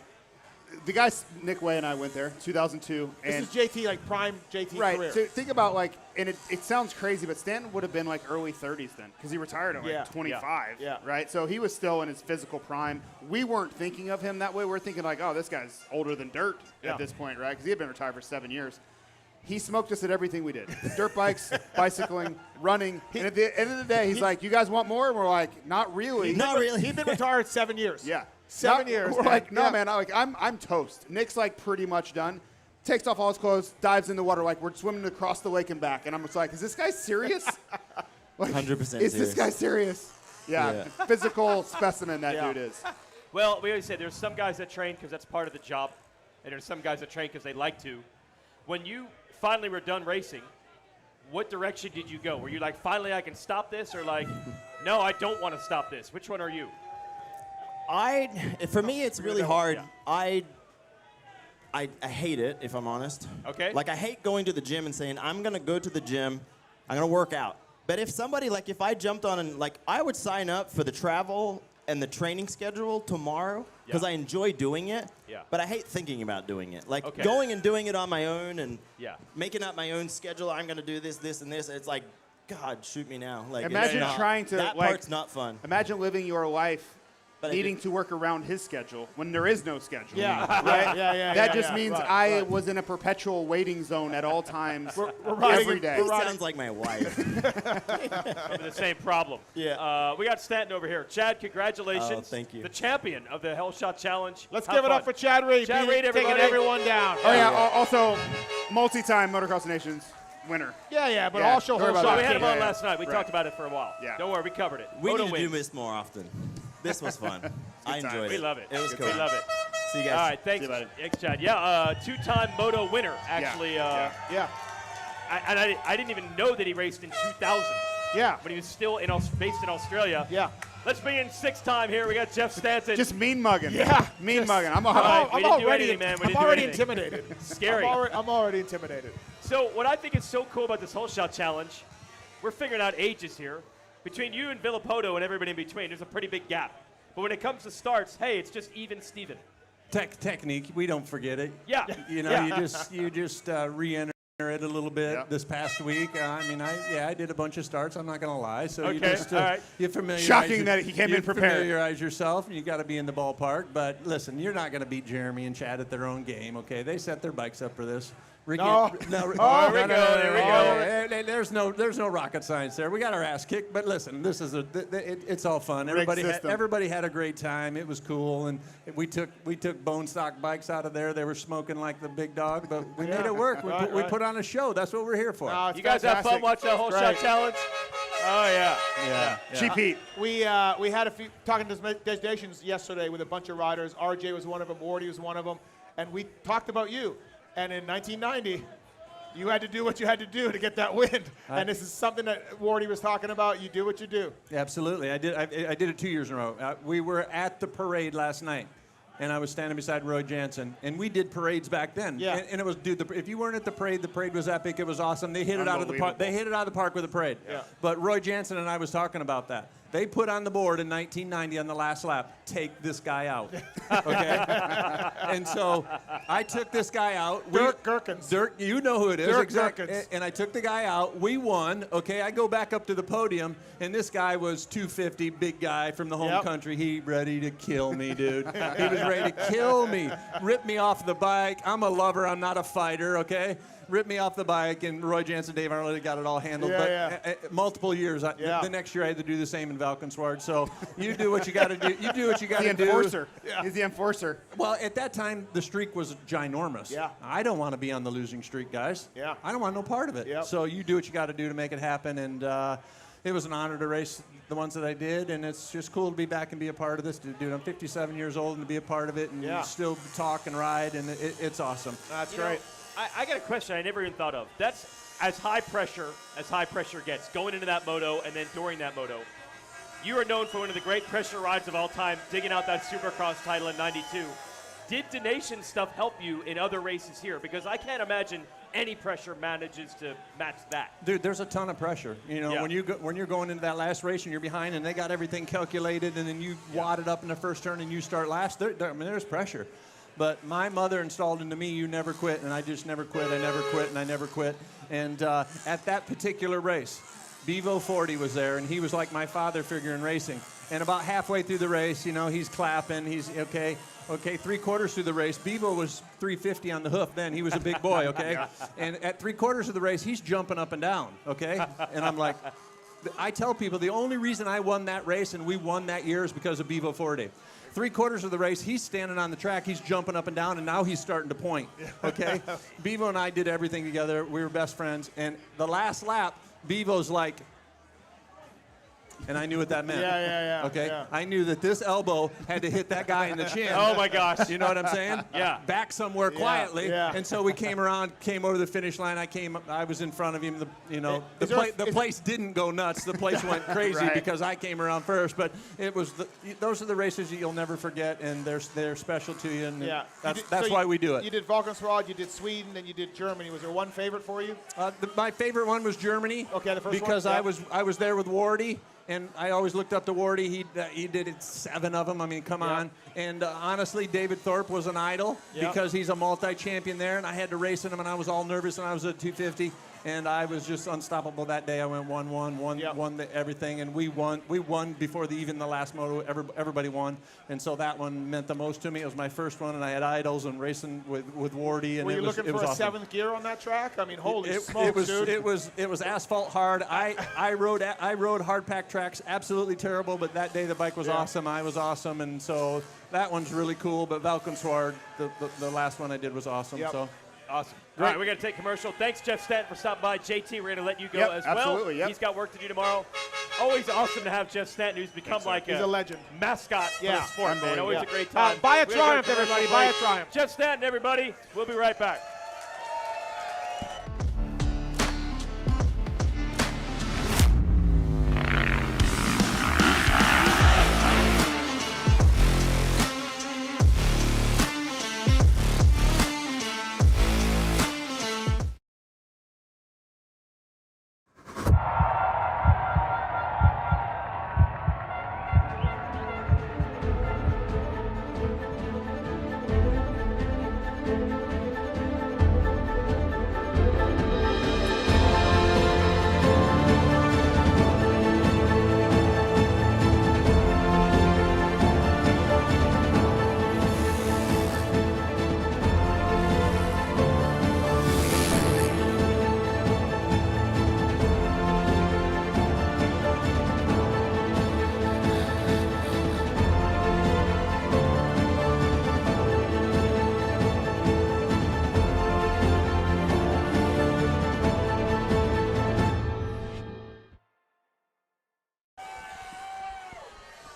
Speaker 4: the guys Nick Way and I went there, 2002.
Speaker 3: This
Speaker 4: and
Speaker 3: is JT, like prime JT
Speaker 4: right,
Speaker 3: career.
Speaker 4: so think about like, and it sounds crazy, but Stanton would have been like early 30s then, because he retired at like 25, right? So he was still in his physical prime. We weren't thinking of him that way. We're thinking like, oh, this guy's older than dirt at this point, right? Because he had been retired for 7 years. He smoked us at everything we did. Dirt bikes, bicycling, running. And at the end of the day, he's like, you guys want more? And we're like, not really.
Speaker 8: Not really.
Speaker 3: He'd been retired 7 years.
Speaker 4: Yeah.
Speaker 3: 7 years.
Speaker 4: We're like, no, man, I'm toast. Nick's like pretty much done. Takes off all his clothes, dives in the water like we're swimming across the lake and back. And I'm just like, is this guy serious? Like,
Speaker 8: 100%
Speaker 4: Is
Speaker 8: serious.
Speaker 4: this guy serious? Yeah. Physical specimen that dude is.
Speaker 1: Well, we always say there's some guys that train because that's part of the job, and there's some guys that train because they like to. When you finally were done racing, what direction did you go? Were you like, finally I can stop this, or like, no, I don't want to stop this? Which one are you?
Speaker 8: For me, it's really hard. I hate it, if I'm honest.
Speaker 1: Okay.
Speaker 8: Like, I hate going to the gym and saying, I'm going to go to the gym, I'm going to work out. But if somebody, like, if I jumped on and, like, I would sign up for the travel and the training schedule tomorrow because I enjoy doing it, but I hate thinking about doing it. Like, going and doing it on my own and making up my own schedule, I'm going to do this, this, and this, it's like, God, shoot me now. Like,
Speaker 4: imagine trying to,
Speaker 8: that
Speaker 4: like,
Speaker 8: part's not fun.
Speaker 4: Imagine living your life
Speaker 8: But
Speaker 4: needing to work around his schedule when there is no schedule.
Speaker 3: Yeah.
Speaker 4: Right? That just means
Speaker 3: Right,
Speaker 4: I was in a perpetual waiting zone at all times
Speaker 3: we're
Speaker 4: every day.
Speaker 8: He sounds like my wife.
Speaker 1: Having the same problem.
Speaker 8: Yeah.
Speaker 1: We got Stanton over here. Chad, congratulations.
Speaker 8: Oh, thank you.
Speaker 1: The champion of the Holeshot Challenge.
Speaker 3: Let's
Speaker 1: Have
Speaker 3: give it
Speaker 1: fun.
Speaker 3: up for Chad Reed.
Speaker 1: Chad Reed,
Speaker 3: taking
Speaker 1: everybody.
Speaker 3: everyone down.
Speaker 4: Oh, yeah. Also, multi-time Motocross of Nations winner.
Speaker 3: Yeah, but
Speaker 4: Yeah,
Speaker 3: also
Speaker 4: sorry about
Speaker 3: whole
Speaker 4: that.
Speaker 1: We
Speaker 3: shot
Speaker 1: had him
Speaker 3: king.
Speaker 1: on last night. We
Speaker 4: Right.
Speaker 1: talked about it for a while.
Speaker 4: Yeah.
Speaker 1: Don't worry, we covered it.
Speaker 8: We
Speaker 1: Moto
Speaker 8: need to do
Speaker 1: wins.
Speaker 8: this more often. This was fun. I enjoyed
Speaker 1: We
Speaker 8: it.
Speaker 1: love it.
Speaker 8: It was cool.
Speaker 1: We love it.
Speaker 8: See you guys.
Speaker 1: All right, thanks. Thanks, Chad. Yeah, two-time Moto winner, actually.
Speaker 4: Yeah.
Speaker 1: I didn't even know that he raced in 2000.
Speaker 3: Yeah.
Speaker 1: But he was still based in Australia.
Speaker 3: Yeah.
Speaker 1: Let's bring in six-time here. We got Jeff Stanton.
Speaker 4: Just mean mugging.
Speaker 3: Yeah.
Speaker 4: Mean mugging. I'm
Speaker 1: right, we didn't do
Speaker 3: already,
Speaker 1: anything, man. We
Speaker 3: I'm
Speaker 1: didn't do
Speaker 3: already
Speaker 1: anything.
Speaker 3: intimidated.
Speaker 1: Scary.
Speaker 3: I'm already intimidated.
Speaker 1: So what I think is so cool about this Holeshot Challenge, we're figuring out ages here. Between you and Villopoto and everybody in between, there's a pretty big gap. But when it comes to starts, hey, it's just even Steven.
Speaker 9: Technique, we don't forget it.
Speaker 1: Yeah.
Speaker 9: You know, you just re-enter it a little bit this past week. I mean, I did a bunch of starts. I'm not going to lie. So you just
Speaker 1: all right.
Speaker 9: you familiarize.
Speaker 4: Shocking that he came in prepared.
Speaker 9: Familiarize yourself, and you got to be in the ballpark. But listen, you're not going to beat Jeremy and Chad at their own game. Okay, they set their bikes up for this.
Speaker 1: There we go.
Speaker 9: There's no rocket science there. We got our ass kicked, but listen, this is it's all fun. Everybody had a great time. It was cool, and we took bone stock bikes out of there. They were smoking like the big dog, but we made it work. We put on a show. That's what we're here for.
Speaker 1: You guys have fun watching the Holeshot Challenge? Oh yeah.
Speaker 4: Cheap Heat.
Speaker 3: We had a few talking to destinations yesterday with a bunch of riders. RJ was one of them. Wardy was one of them, and we talked about you. And in 1990, you had to do what you had to do to get that win. And this is something that Wardy was talking about. You do what you do.
Speaker 9: Absolutely. I did it 2 years in a row. We were at the parade last night, and I was standing beside Roy Jansen, and we did parades back then.
Speaker 3: Yeah.
Speaker 9: And it was, dude, if you weren't at the parade was epic. It was awesome. They hit it out of the park. They hit it out of the park with the parade.
Speaker 3: Yeah.
Speaker 9: But Roy Jansen and I was talking about that. They put on the board in 1990 on the last lap, take this guy out. Okay? And so I took this guy out.
Speaker 3: Dirk Gerkens.
Speaker 9: Dirk, you know who it is.
Speaker 3: Dirk
Speaker 9: exactly.
Speaker 3: Gerkens.
Speaker 9: And I took the guy out. We won. Okay, I go back up to the podium, and this guy was 250, big guy from the home country. He ready to kill me, dude. He was ready to kill me. Rip me off the bike. I'm a lover. I'm not a fighter, okay? ripped me off the bike, and Roy Jansen, Dave Arnold got it all handled. Multiple years. The next year I had to do the same in Valkenswaard. So you do what you got to do. You do what you got to do.
Speaker 4: The enforcer. He's the enforcer.
Speaker 9: Well, at that time, the streak was ginormous.
Speaker 3: Yeah.
Speaker 9: I don't want to be on the losing streak, guys.
Speaker 3: Yeah.
Speaker 9: I don't want no part of it.
Speaker 3: Yep.
Speaker 9: So you do what you got to do to make it happen. And it was an honor to race the ones that I did. And it's just cool to be back and be a part of this. Dude, I'm 57 years old and to be a part of it and still talk and ride. And it's awesome.
Speaker 3: That's great.
Speaker 1: I got a question I never even thought of. That's as high pressure gets, going into that moto and then during that moto. You are known for one of the great pressure rides of all time, digging out that Supercross title in '92. Did the Nation stuff help you in other races here? Because I can't imagine any pressure manages to match that.
Speaker 9: Dude, there's a ton of pressure. You know, when you're going into that last race and you're behind and they got everything calculated and then you wad it up in the first turn and you start last, there's pressure. But my mother installed into me, you never quit, and I just never quit. I never quit, and I never quit. And at that particular race, Bevo 40 was there, and he was like my father figure in racing. And about halfway through the race, you know, he's clapping. He's, okay, 3/4 through the race. Bevo was 350 on the hoof then. He was a big boy, okay? And at 3/4 of the race, he's jumping up and down, okay? And I'm like, I tell people the only reason I won that race and we won that year is because of Bevo 40. 3/4 of the race, he's standing on the track, he's jumping up and down, and now he's starting to point, okay? Bevo and I did everything together. We were best friends. And the last lap, Bevo's like, and I knew what that meant. Okay? Yeah. I knew that this elbow had to hit that guy in the chin.
Speaker 1: Oh, my gosh.
Speaker 9: You know what I'm saying?
Speaker 1: Yeah.
Speaker 9: Back somewhere quietly.
Speaker 3: Yeah.
Speaker 9: And so we came over the finish line. I was in front of him. The place didn't go nuts. The place went crazy because I came around first. But it was those are the races that you'll never forget, and they're special to you. And that's why we do it.
Speaker 3: You did Valkenswaard, you did Sweden, then you did Germany. Was there one favorite for you?
Speaker 9: My favorite one was Germany.
Speaker 3: Okay, the first
Speaker 9: because
Speaker 3: one?
Speaker 9: I was there with Wardy. And I always looked up to Wardy. He did it 7 of them. I mean, come on. And honestly, David Thorpe was an idol because he's a multi-champion there. And I had to race in him, and I was all nervous, and I was at 250. And I was just unstoppable that day. I went 1-1, won everything, and we won. We won before even the last moto. Everybody won, and so that one meant the most to me. It was my first one, and I had idols and racing with Wardy. And
Speaker 3: were you looking for a
Speaker 9: awesome.
Speaker 3: 7th gear on that track? I mean, holy smokes, dude!
Speaker 9: It was asphalt hard. I rode hard pack tracks, absolutely terrible. But that day the bike was awesome. I was awesome, and so that one's really cool. But Valkenswaard, the last one I did was awesome. So.
Speaker 1: Awesome. All right, we're going to take commercial. Thanks, Jeff Stanton, for stopping by. JT, we're going to let you go as well.
Speaker 4: Absolutely,
Speaker 1: He's got work to do tomorrow. Always awesome to have Jeff Stanton, who's become
Speaker 3: He's a legend.
Speaker 1: Mascot for the sport, man. Always a great time.
Speaker 3: Buy a Triumph, everybody. Buy a Triumph.
Speaker 1: Jeff Stanton, everybody. We'll be right back.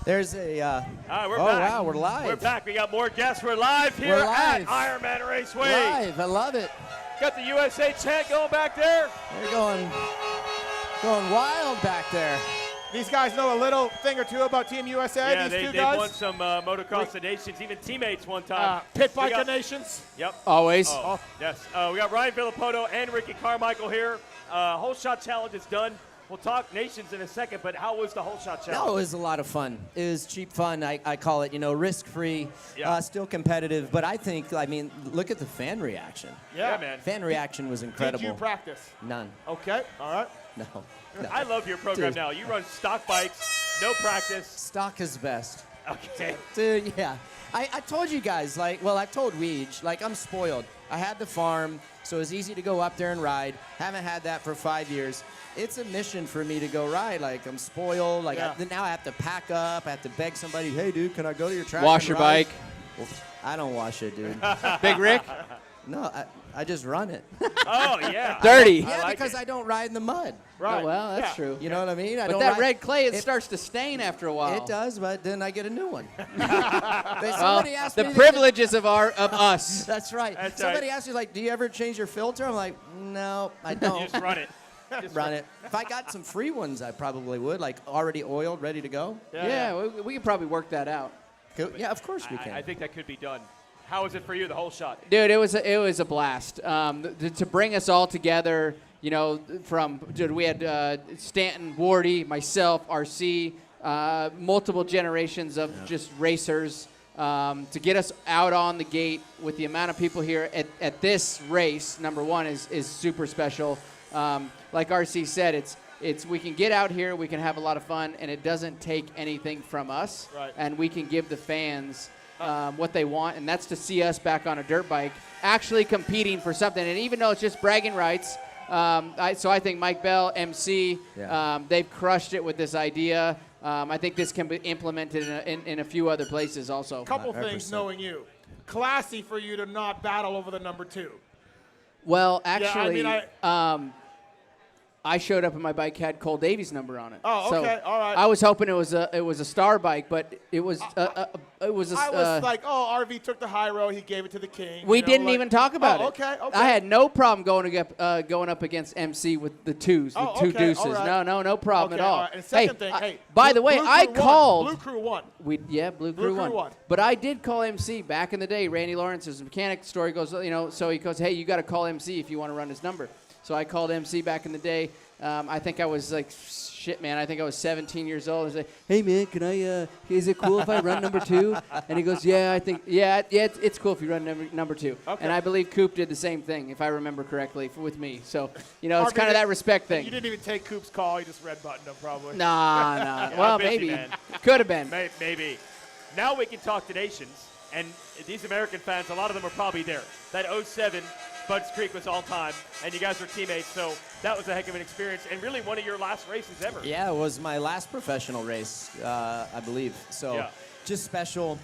Speaker 10: There's a.
Speaker 1: We're
Speaker 10: oh,
Speaker 1: back.
Speaker 10: wow, we're live.
Speaker 1: We're back. We got more guests. We're live here at Ironman Raceway.
Speaker 10: Live. I love it.
Speaker 1: Got the USA chant going back there.
Speaker 10: They're going wild back there.
Speaker 3: These guys know a little thing or two about Team USA.
Speaker 1: Yeah,
Speaker 3: these two
Speaker 1: they
Speaker 3: guys.
Speaker 1: won some Motocross of Nations, even teammates one time.
Speaker 3: Pit Bike of Nations.
Speaker 1: Yep.
Speaker 10: Always.
Speaker 1: Oh, yes. We got Ryan Villopoto and Ricky Carmichael here. Whole shot challenge is done. We'll talk Nations in a second, but how was the whole shot challenge?
Speaker 10: No, it was a lot of fun. It was cheap fun. I call it, risk-free, still competitive. But I think, look at the fan reaction.
Speaker 1: Yeah, man.
Speaker 10: Fan reaction was incredible.
Speaker 3: Did you practice?
Speaker 10: None.
Speaker 3: Okay, all right.
Speaker 10: No.
Speaker 1: I love your program
Speaker 10: Dude.
Speaker 1: now. You run stock bikes, no practice.
Speaker 10: Stock is best.
Speaker 1: Okay.
Speaker 10: Dude, yeah. I told you guys, like, well, I told Weege, like, I'm spoiled. I had the farm, so it was easy to go up there and ride. Haven't had that for 5 years. It's a mission for me to go ride. Like, I'm spoiled. Like, now I have to pack up. I have to beg somebody, hey, dude, can I go to your track?
Speaker 11: Wash your
Speaker 10: ride?
Speaker 11: bike.
Speaker 10: Well, I don't wash it, dude.
Speaker 11: Big Rick?
Speaker 10: No, I just run it.
Speaker 1: Oh, yeah.
Speaker 11: Dirty.
Speaker 10: Yeah, because I don't ride in the mud.
Speaker 3: Right.
Speaker 11: Oh, well, that's true.
Speaker 10: You know what I mean?
Speaker 11: But that red clay, it starts to stain after a while.
Speaker 10: It does, but then I get a new one.
Speaker 11: Well, the privileges of us.
Speaker 10: That's right. Somebody asked me, like, do you ever change your filter? I'm like, no, I don't.
Speaker 1: You just run it.
Speaker 10: Run it. If I got some free ones, I probably would, like already oiled, ready to go.
Speaker 11: Yeah, we could probably work that out.
Speaker 10: Yeah, of course we can.
Speaker 1: I think that could be done. How was it for you, the whole shot?
Speaker 11: Dude, it was a blast. To bring us all together, you know, we had Stanton, Wardy, myself, RC, multiple generations of just racers. To get us out on the gate with the amount of people here at this race, number one, is super special. Like RC said, it's we can get out here, we can have a lot of fun, and it doesn't take anything from us.
Speaker 1: Right.
Speaker 11: And we can give the fans what they want, and that's to see us back on a dirt bike actually competing for something. And even though it's just bragging rights, so I think Mike Bell, MC, they've crushed it with this idea. I think this can be implemented in a few other places also.
Speaker 3: Couple things, knowing you. Classy for you to not battle over the number 2.
Speaker 11: Well, actually,
Speaker 3: yeah,
Speaker 11: I showed up and my bike had Cole Davies' number on it.
Speaker 3: Oh, okay,
Speaker 11: so
Speaker 3: all right.
Speaker 11: I was hoping it was a star bike, but it was
Speaker 3: I was like, oh, RV took the high road. He gave it to the king.
Speaker 11: We didn't even talk about it.
Speaker 3: Okay.
Speaker 11: I had no problem going up against MC with the twos, the two deuces.
Speaker 3: All right.
Speaker 11: No problem at all.
Speaker 3: All right. And second thing,
Speaker 11: by the way, I called.
Speaker 3: Blue Crew won.
Speaker 11: Blue Crew won. But I did call MC back in the day. Randy Lawrence's mechanic story goes, so he goes, hey, you got to call MC if you want to run his number. So I called MC back in the day. I think I was like, shit, man. I think I was 17 years old. I was like, hey, man, is it cool if I run number 2? And he goes, it's cool if you run number 2. Okay. And I believe Coop did the same thing, if I remember correctly, with me. So, it's kind of that respect thing.
Speaker 3: You didn't even take Coop's call. You just red buttoned him, probably.
Speaker 11: Nah.
Speaker 1: Yeah,
Speaker 11: well,
Speaker 1: busy,
Speaker 11: maybe. Could have been.
Speaker 1: Maybe. Now we can talk to Nations. And these American fans, a lot of them are probably there. That 07 Budds Creek was all time, and you guys were teammates, so that was a heck of an experience, and really one of your last races ever.
Speaker 10: Yeah, it was my last professional race, I believe. So just special.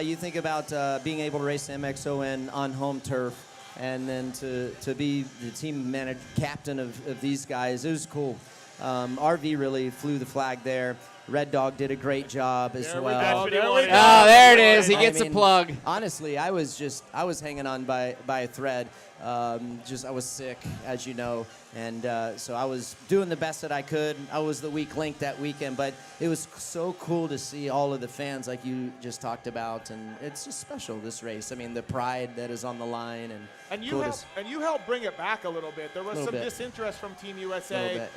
Speaker 10: You think about being able to race MXoN on home turf, and then to be the team captain of these guys, it was cool. RV really flew the flag there. Red Dog did a great job as well.
Speaker 11: There it is. He gets a plug.
Speaker 10: Honestly, I was hanging on by a thread. I was sick, as you know, and so I was doing the best that I could. I was the weak link that weekend, but it was so cool to see all of the fans like you just talked about, and it's just special, this race. I mean, the pride that is on the line,
Speaker 3: and you helped bring it back a little bit. There was some disinterest from Team USA.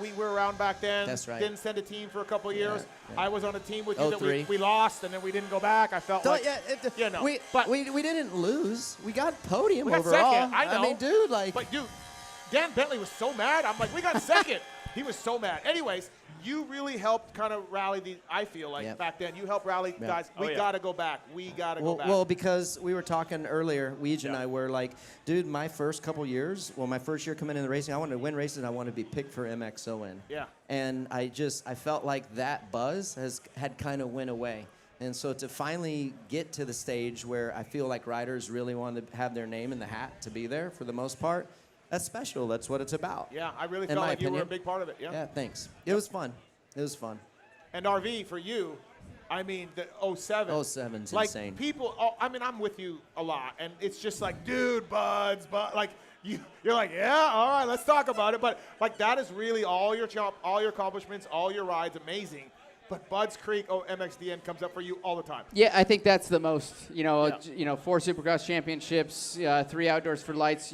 Speaker 3: We were around back then.
Speaker 10: That's right.
Speaker 3: Didn't send a team for a couple years.
Speaker 10: Yeah.
Speaker 3: I was on a team with you that we lost, and then we didn't go back. I felt
Speaker 10: we didn't lose. We got podium
Speaker 3: we got
Speaker 10: overall.
Speaker 3: Second. I know.
Speaker 10: I mean, dude,
Speaker 3: Dan Bentley was so mad. I'm like, we got second. He was so mad. Anyways, you really helped kind of rally I feel like back then. You helped rally guys. We got to go back. We got to go back.
Speaker 10: Well, because we were talking earlier, Weege and I were like, dude, my first couple years, my first year coming in the racing, I wanted to win races and I wanted to be picked for MXoN.
Speaker 3: Yeah.
Speaker 10: And I felt like that buzz had kind of went away. And so to finally get to the stage where I feel like riders really want to have their name in the hat to be there for the most part, that's special. That's what it's about.
Speaker 3: Yeah, I really felt like you were a big part of it.
Speaker 10: Yeah, thanks. It was fun.
Speaker 3: And RV, for you, I mean, the 07.
Speaker 10: 07's
Speaker 3: like
Speaker 10: insane.
Speaker 3: People, I'm with you a lot. And it's just like, dude, Budds, like, you're like, yeah, all right, let's talk about it. But, like, that is really all your accomplishments, all your rides, amazing. But Budds Creek, MXDN comes up for you all the time.
Speaker 11: Yeah, I think that's the most. 4 Supercross championships, 3 outdoors for lights.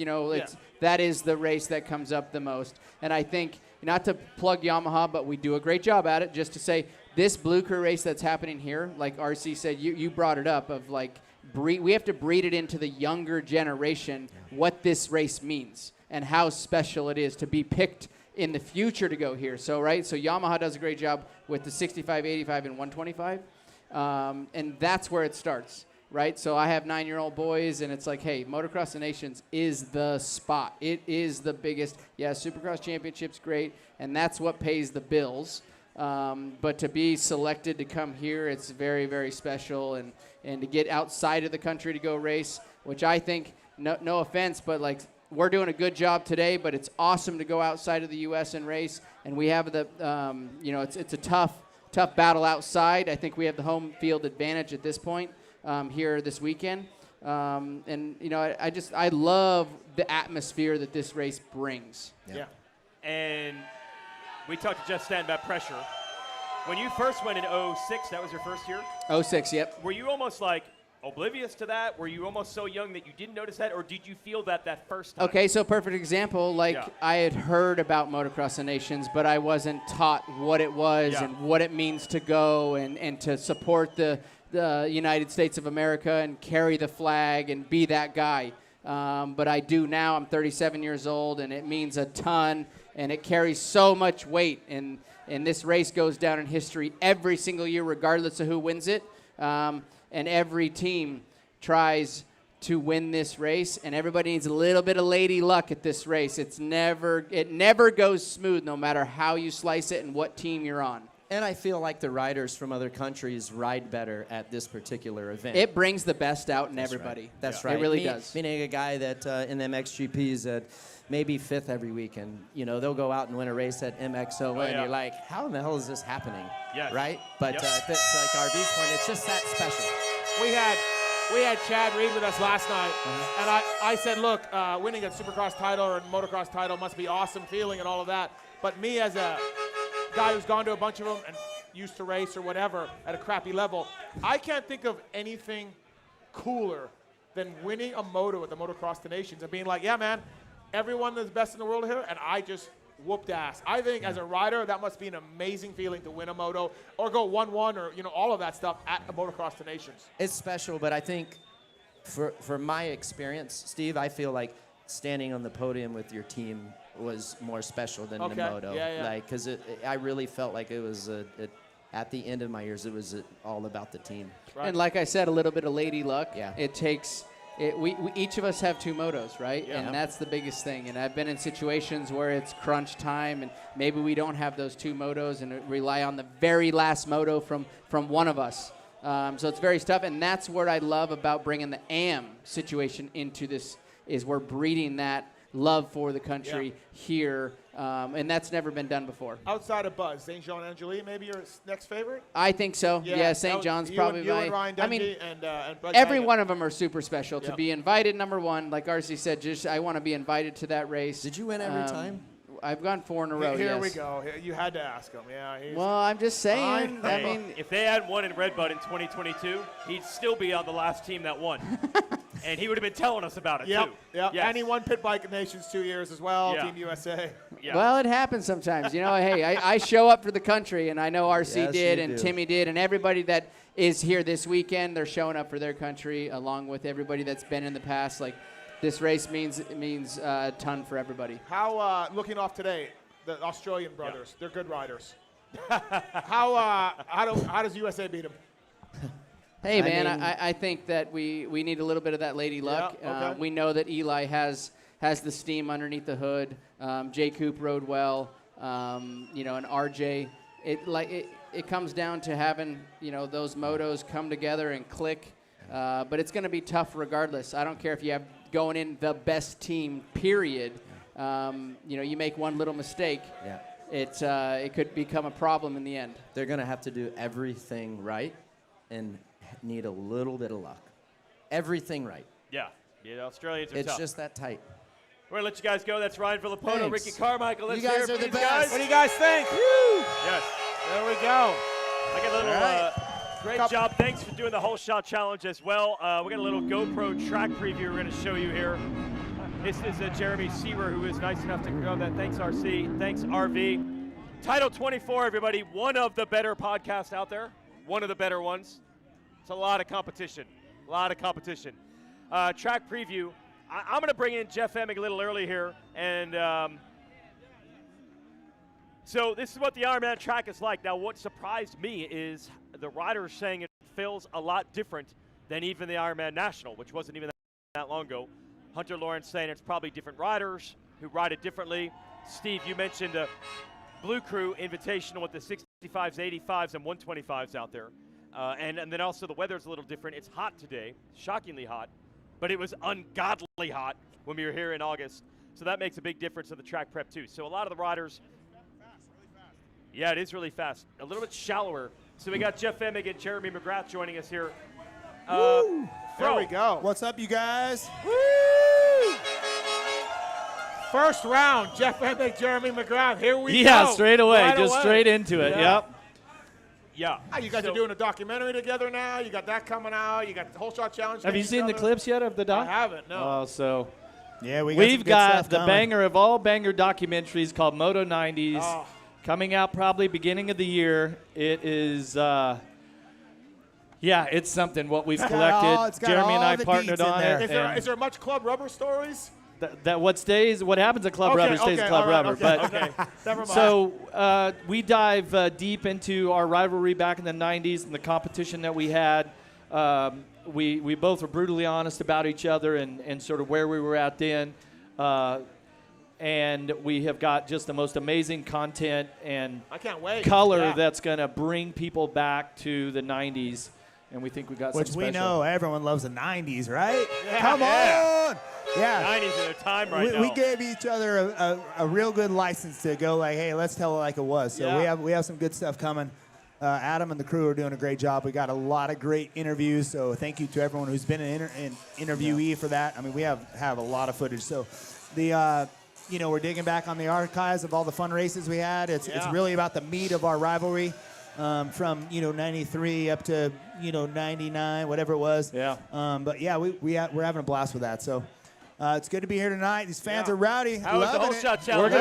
Speaker 11: That is the race that comes up the most. And I think, not to plug Yamaha, but we do a great job at it. Just to say, this Blue Crew race that's happening here, like RC said, you brought it up of like, we have to breed it into the younger generation what this race means and how special it is to be picked in the future to go here. So Yamaha does a great job with the 65, 85, and 125, and that's where it starts. right? So I have 9-year-old boys, and it's like, hey, Motocross of Nations is the spot. It is the biggest. Yeah, Supercross Championship's great, and that's what pays the bills. But to be selected to come here, it's very, very special, and to get outside of the country to go race, which I think, no offense, but like we're doing a good job today, but it's awesome to go outside of the U.S. and race, and we have the, it's a tough battle outside. I think we have the home field advantage at this point here this weekend, and I love the atmosphere that this race brings.
Speaker 1: Yeah. And we talked to Jeff Stanton about pressure. When you first went in 06, that was your first year?
Speaker 11: 06, yep.
Speaker 1: Were you almost like oblivious to that? Were you almost so young that you didn't notice that, or did you feel that first time?
Speaker 11: Okay, so perfect example. I had heard about Motocross of Nations, but I wasn't taught what it was and what it means to go and to support the United States of America and carry the flag and be that guy. But I do now. I'm 37 years old, and it means a ton, and it carries so much weight. And this race goes down in history every single year, regardless of who wins it. And every team tries to win this race, and everybody needs a little bit of lady luck at this race. It never goes smooth, no matter how you slice it and what team you're on.
Speaker 10: And I feel like the riders from other countries ride better at this particular event.
Speaker 11: It brings the best out in everybody.
Speaker 10: Right. That's right.
Speaker 11: It really does.
Speaker 10: Meaning a guy that in the MXGPs at maybe 5th every week, and they'll go out and win a race at MXoN, and you're like, how in the hell is this happening?
Speaker 1: Yes.
Speaker 10: Right? But it's like RV's point, it's just that special.
Speaker 3: We had Chad Reed with us last night, and I said, look, winning a Supercross title or a motocross title must be awesome feeling and all of that. But me as a guy who's gone to a bunch of them and used to race or whatever at a crappy level, I can't think of anything cooler than winning a moto at the Motocross of Nations and being like, yeah, man, everyone is best in the world here, and I just whooped ass. I think as a rider, that must be an amazing feeling to win a moto or go 1-1 or all of that stuff at the Motocross of Nations.
Speaker 10: It's special, but I think for my experience, Steve, I feel like standing on the podium with your team was more special than the moto. Because I really felt like it was at the end of my years, it was all about the team.
Speaker 11: Right. And like I said, a little bit of lady luck. Yeah. It takes. We each of us have 2 motos, right? Yeah. And that's the biggest thing. And I've been in situations where it's crunch time, and maybe we don't have those 2 motos and rely on the very last moto from one of us. So it's very tough, and that's what I love about bringing the AM situation into this. Is we're breeding that love for the country here, and that's never been done before.
Speaker 3: Outside of Buzz, St. Jean Angeli, maybe your next favorite?
Speaker 11: I think so. Yeah, St. John's probably
Speaker 3: you and Ryan Dungey and Buzz
Speaker 11: every one of them are super special. To be invited, number one, like RC said, I want to be invited to that race.
Speaker 10: Did you win every time?
Speaker 11: I've gone 4 in a row.
Speaker 3: Here we go. You had to ask him. Yeah.
Speaker 11: Well, I'm just saying. I mean,
Speaker 1: if they hadn't won in Redbud in 2022, he'd still be on the last team that won. And he would have been telling us about it, too.
Speaker 3: Yep.
Speaker 1: Yes.
Speaker 3: And he won Pit Bike Nations 2 years as well, Team USA.
Speaker 1: Yeah.
Speaker 11: Well, it happens sometimes. Hey, I show up for the country, and I know RC did, and Timmy did, and everybody that is here this weekend, they're showing up for their country, along with everybody that's been in the past. Like, this race means a ton for everybody.
Speaker 3: How, looking off today, the Australian brothers, they're good riders. How does USA beat them?
Speaker 11: Hey, man, I think that we need a little bit of that lady luck. We know that Eli has the steam underneath the hood. Jay Coop rode well, and RJ. It comes down to having those motos come together and click. But it's going to be tough regardless. I don't care if you have going in the best team, period. You make one little mistake.
Speaker 10: Yeah.
Speaker 11: It could become a problem in the end.
Speaker 10: They're going to have to do everything right and need a little bit of luck. Everything right.
Speaker 1: Yeah. The Australians are
Speaker 10: tough. It's just that tight.
Speaker 1: We're going to let you guys go. That's Ryan Villopoto, Ricky Carmichael. Let's
Speaker 10: you guys
Speaker 1: hear
Speaker 10: are the
Speaker 1: these
Speaker 10: best.
Speaker 1: guys.
Speaker 3: What do you guys think?
Speaker 1: Woo! Yes.
Speaker 3: There we go.
Speaker 1: I got a little great job. Thanks for doing the whole shot challenge as well. We got a little GoPro track preview we're going to show you here. This is Jeremy Seaver, who is nice enough to go that. Thanks, RC. Thanks, RV. Title 24, everybody. One of the better podcasts out there. One of the better ones. It's a lot of competition. Track preview. I'm going to bring in Jeff Emig a little early here. And so this is what the Ironman track is like. Now, what surprised me is the riders saying it feels a lot different than even the Ironman National, which wasn't even that long ago. Hunter Lawrence saying it's probably different riders who ride it differently. Steve, you mentioned Blue Crew Invitational with the 65s, 85s, and 125s out there. And then also the weather's a little different. It's hot today, shockingly hot, but it was ungodly hot when we were here in August. So that makes a big difference in the track prep too. So a lot of the riders, yeah, it is really fast. A little bit shallower. So we got Jeff Emig and Jeremy McGrath joining us here.
Speaker 3: There we go.
Speaker 2: What's up, you guys?
Speaker 3: Woo! First round, Jeff Emig, Jeremy McGrath. Here we go.
Speaker 12: Yeah, straight away,
Speaker 3: Right
Speaker 12: just
Speaker 3: away.
Speaker 12: straight into it.
Speaker 3: Yeah.
Speaker 12: Yep.
Speaker 1: Yeah.
Speaker 3: You guys are doing a documentary together now. You got that coming out. You got the whole shot challenge.
Speaker 12: Have you seen the clips yet of the doc?
Speaker 3: I haven't. No.
Speaker 12: Oh, so
Speaker 2: Yeah,
Speaker 12: we've got the banger of all banger documentaries called Moto 90s coming out probably beginning of the year. It is, yeah, it's something what we've collected. Jeremy and I partnered on it.
Speaker 3: Is there much Club Rubber stories?
Speaker 12: What happens at Club Rubber stays at Club Rubber.
Speaker 3: Never mind.
Speaker 12: So we dive deep into our rivalry back in the 90s and the competition that we had. We both were brutally honest about each other and sort of where we were at then. And we have got just the most amazing content and
Speaker 3: I can't wait.
Speaker 12: color that's going to bring people back to the 90s. And we think we got
Speaker 2: Which
Speaker 12: something special.
Speaker 2: we know everyone loves the 90s, right?
Speaker 1: Yeah.
Speaker 2: Come on! Yeah.
Speaker 1: 90s are their time right now.
Speaker 2: We gave each other a real good license to go like, hey, let's tell it like it was. So we have some good stuff coming. Adam and the crew are doing a great job. We got a lot of great interviews, so thank you to everyone who's been an interviewee for that. I mean, we have a lot of footage. So the we're digging back on the archives of all the fun races we had. It's really about the meat of our rivalry. From 93 up to 99, whatever it was.
Speaker 12: Yeah.
Speaker 2: But yeah, we're having a blast with that. So it's good to be here tonight. These fans are rowdy.
Speaker 1: How was the whole shot challenge?